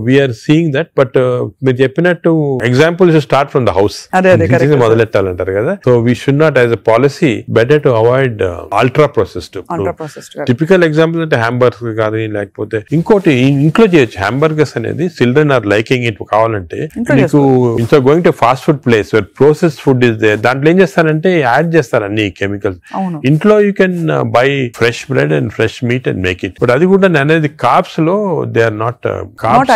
we are seeing that. But మీరు చెప్పినట్టు example start from the house మొదలెట్టాలంటారు కదా. So we should not as a policy better to avoid ultra processed. Typical example అంటే హ్యాంబర్గర్ కానీ లేకపోతే ఇంకోటి ఇంట్లో చేయొచ్చు. హ్యాంబర్గర్స్ అనేది చిల్డ్రన్ ఆర్ లైకింగ్ ఇట్. కావాలంటే మీకు ఇంట్లో going to fast food place where processed food is there, దాంట్లో ఏం చేస్తారంటే యాడ్ చేస్తారు అన్ని కెమికల్స్. ఇంట్లో you can buy fresh bread and fresh meat and make it. But అది కూడా అనేది కార్బ్స్ లో they are not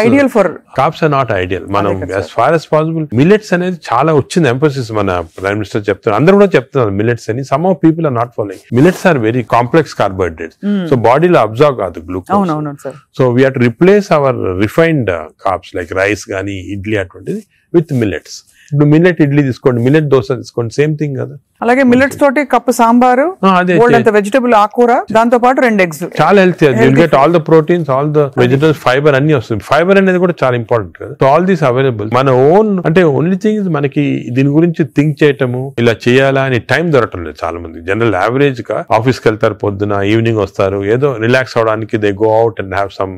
ideal for carbs are not ideal. మనం as far as possible millets అనేది చాలా వచ్చింది ఎంఫోసిస్. మన ప్రైమ్ మినిస్టర్ చెప్తున్నారు, అందరూ కూడా చెప్తున్నారు మిల్లెట్స్ అని. Some of people are not following. Millets are very complex carbohydrates. So బాడీలో అబ్జర్వ్ కాదు glucose. So we have to replace our refined carbs like rice గానీ ఇడ్లీ అటువంటిది విత్ మిల్లెట్స్. ఇప్పుడు మిల్లెట్ ఇడ్లీ తీసుకోండి, మిల్లెట్ దోశ తీసుకోండి, సేమ్ థింగ్ కదా. అలాగే మిల్లెట్స్ తోటి కప్పు సాంబారు, వెజిటబుల్ ఆకుకూర, దాంతో పాటు 2 eggs. చాలా healthy. You'll get all the proteins, all the vegetables, fibre అన్ని వస్తుంది. ఫైబర్ అనేది కూడా చాలా ఇంపార్టెంట్ కదా. So all these available. మన ఓన్ అంటే ఓన్లీ థింగ్ మనకి దీని గురించి థింక్ చేయటము, ఇలా చేయాలా అని టైం దొరకటం లేదు చాలా మంది. జనరల్ యావరేజ్ గా ఆఫీస్కి వెళ్తారు, పొద్దున ఈవినింగ్ వస్తారు, ఏదో రిలాక్స్ అవడానికి they go out and have some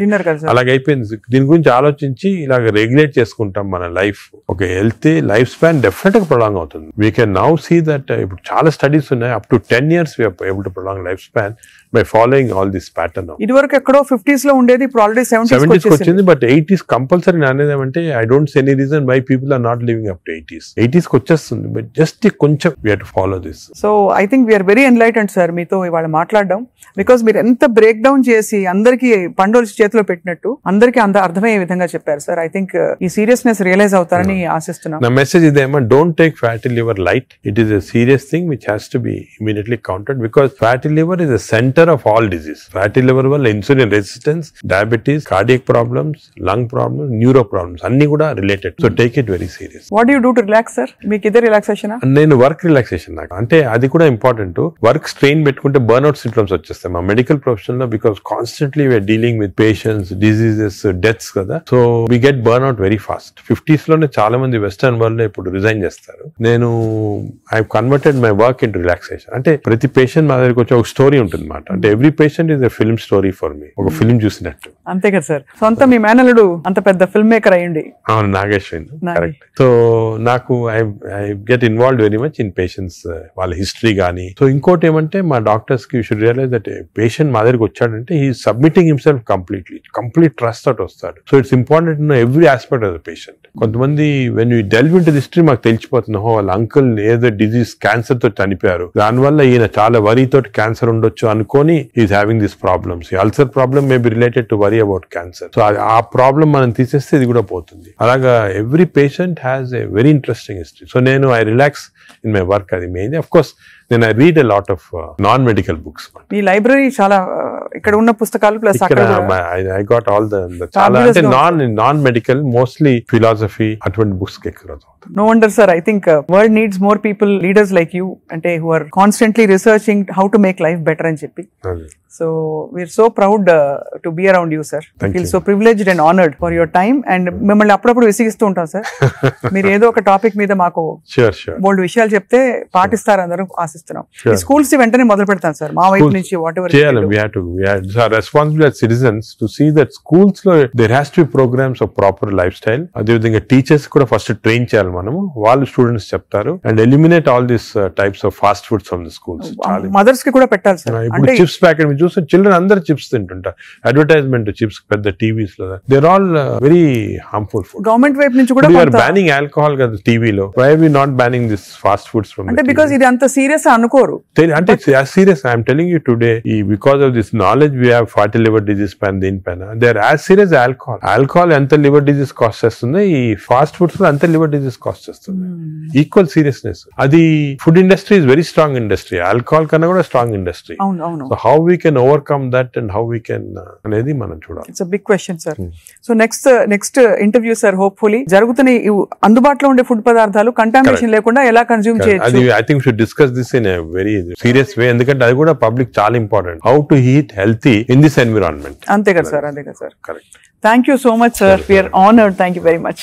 dinner. అలాగే అయిపోయింది. దీని గురించి ఆలోచించి ఇలాగ రెగ్యులేట్ చేసుకుంటాం మన లైఫ్. ఒక హెల్తీ లైఫ్ స్పాన్ డెఫినెట్ గా ప్రొలాంగ్ అవుతుంది. We can now see that ఇప్పుడు చాలా స్టడీస్ ఉన్నాయి, up to 10 years we are able to prolong life span by following all this pattern. ఇదివరకు ఎక్కడో 50s లో ఉండేది, ఇప్పుడు ఆల్రెడీ 70s వచ్చింది. బట్ 80s కంపల్సరీ అనేది ఏమంటే I don't see any reason why people are not living up to 80s కి వచ్చేస్తుంది. బట్ జస్ట్ కొంచెం we have to follow this. So I think we're very enlightened sir మీతో ఇవాళ మాట్లాడడం. బికాస్ మీరు ఎంత బ్రేక్ డౌన్ చేసి అందరికి పండోలు చేతిలో పెట్టినట్టు అందరికి అర్థమయ్యే విధంగా చెప్పారు సార్. ఐ థింక్ ఈ సీరియస్నెస్ రియలైజ్ అవుతారని ఆశిస్తున్నాం. నా మెసేజ్ ఇదేమో, don't take fatty liver light. It is a serious thing which has to be immediately counted, because fatty liver is the center of all disease. Fatty liver వల్ల insulin resistance, diabetes, cardiac problems, lung problems, neuro problems అన్ని కూడా related. So take it very serious. What do you do to relax sir? మీకు ఇదే రిలాక్సేషన్? నేను వర్క్ రిలాక్సేషన్. నాకు అంటే అది కూడా ఇంపార్టెంట్. వర్క్ స్ట్రెయిన్ పెట్టుకుంటే బర్న్అవుట్ సింప్టమ్స్ వచ్చేస్తాయి మా మెడికల్ ప్రొఫెషన్ లో. Because constantly we are dealing with patients, diseases, deaths కదా. So we get burnout very fast. 50s లోనే చాలా మంది వెస్టర్న్ వరల్డ్ లో ఇప్పుడు రిజైన్ చేస్తారు. నేను I converted my work into relaxation. అంటే ప్రతి పేషెంట్ మా దగ్గరికి వచ్చి ఒక స్టోరీ ఉంటుంది అన్నమాట. అంటే every patient is a film story for me. ఒక ఫిల్మ్ చూసినట్టు. అంతే కదా సార్. సొంత మీ మేనల్లుడు అంత పెద్ద ఫిల్మ్ మేకర్ అయ్యండి. అవును, నాగేశ్వరి. కరెక్ట్. సో నాకు I get involved very much in patients, వాళ్ళ హిస్టరీ కానీ. సో ఇంకోటి ఏమంటే మా డాక్టర్స్ కి you should realise that patient మా దగ్గరికి వచ్చాడంటే he submitting himself complete trust తోటి వస్తాడు. So it's important to know every aspect of the patient. కొంతమంది when you delve into the history మాకు తెలిసిపోతుంది, వాళ్ళ అంకుల్ ఏదో డిజీజ్ క్యాన్సర్ తో చనిపోయారు, దానివల్ల ఈయన చాలా వరీ తోటి క్యాన్సర్ ఉండొచ్చు అనుకొని is having this problems. Ulcer problem may be related to worry about cancer. So ఆ ప్రాబ్లమ్ మనం తీసేస్తే ఇది కూడా పోతుంది. అలాగా every patient has a very interesting history. So నేను I relax in my work. అది మెయిన్. ఆఫ్ కోర్స్ నేను I read a lot of non medical books. ఈ లైబ్రరీ చాలా ఇక్కడ ఉన్న పుస్తకాలు plus I got all the చాలా అంటే నాన్ మెడికల్, మోస్ట్లీ ఫిలాసఫీ అటువంటి బుక్స్ ఎక్కువ. No wonder sir, I think world needs more people, leaders like you, ante who are constantly researching how to make life better అని చెప్పి. So we're so proud to be around you sir. I feel so privileged and honored for your time, and మిమ్మల్ని అప్పుడప్పుడు విసిగిస్తూ ఉంటాం సార్. మీరు ఏదో ఒక టాపిక్ మీద మాకు బోల్డ్ విషయాలు చెప్తే పాటిస్తారు అందరూ ఆశిస్తున్నాం. ఈ స్కూల్స్ వెంటనే మొదలు పెడతాం సార్ మా వైపు నుంచి. వాట్ ఎవర్ చేయాలి, we have to are responsible as citizens to see that schools లో there has to be programs of proper lifestyle. అదే విధంగా టీచర్స్ కూడా ఫస్ట్ ట్రైన్ చేయాలి మనము. వాళ్ళు స్టూడెంట్స్ చెప్తారు. And eliminate all this types of fast foods from the schools. Mothers కి కూడా పెట్టాలి సార్. ఇప్పుడు చిప్స్ ప్యాకెట్ మీరు చూస్తే చిల్డ్రన్ అందరు చిప్స్ తింటుంటారు. అడ్వర్టైజ్మెంట్ చిప్స్ పెద్ద టీవీస్ లో, they are all very harmful food. Government వైపు నుంచి కూడా we are banning alcohol కదా టీవీలో. why are we not banning this fast foods from? అంటే బికాజ్ ఇది అంత సీరియస్ అనుకోరు. అంటే as serious I am telling you today, because of this knowledge we have fatty liver disease పైన దీనిపైన, they are as serious as alcohol ఎంత లివర్ డిజీజ్ కాస్ట్ చేస్తుంది, ఈ ఫాస్ట్ ఫుడ్స్ లో అంత లివర్ డిజీజ్ కాస్ట్ చేస్తుంది. Equal seriousness. అది food industry is very strong industry, alcohol కన్నా కూడా strong industry. So how we can overcome that and how we can అనేది మనం చూడాలి. It's a big question sir. So next interview sir, hopefully జరుగుతున్న అందుబాటులో ఉండే ఫుడ్ పదార్థాలు కంటామినేషన్ లేకుండా ఎలా కన్జ్యూమ్ చేయొచ్చు. అది I think should discuss this in a very serious వే, ఎందుకంటే అది కూడా పబ్లిక్ చాలా important. How to eat healthy in this environment. అంతే కదా సార్, అంతే కదా sir. Correct. Thank you so much, sir. We are honored. Thank you very much.